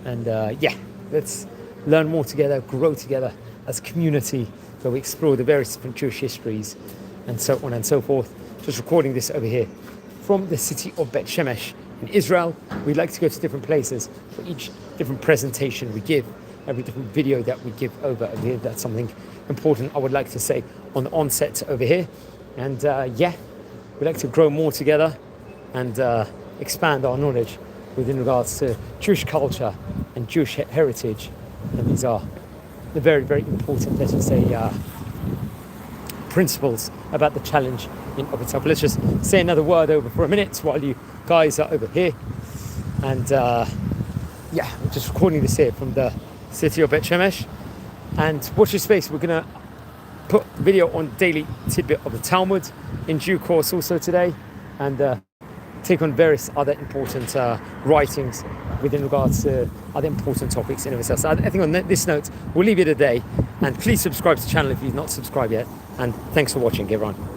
And yeah, let's learn more together, grow together as a community where we explore the various different Jewish histories and so on and so forth. Just recording this over here from the city of Bet Shemesh in Israel. We'd like to go to different places for each different presentation we give, every different video that we give over here. That's something important I would like to say on the onset over here. And yeah, we'd like to grow more together and expand our knowledge within regards to Jewish culture and Jewish heritage. And these are the very, very important, let's just say, principles about the challenge in of itself. Let's just say another word over for a minute while you guys are over here. And yeah, we're just recording this here from the city of Bet Shemesh. And watch your space. We're going to put video on daily tidbit of the Talmud in due course also today, and take on various other important writings within regards to other important topics in itself. So I think on this note, we'll leave it a day. And please subscribe to the channel if you've not subscribed yet. And thanks for watching, everyone.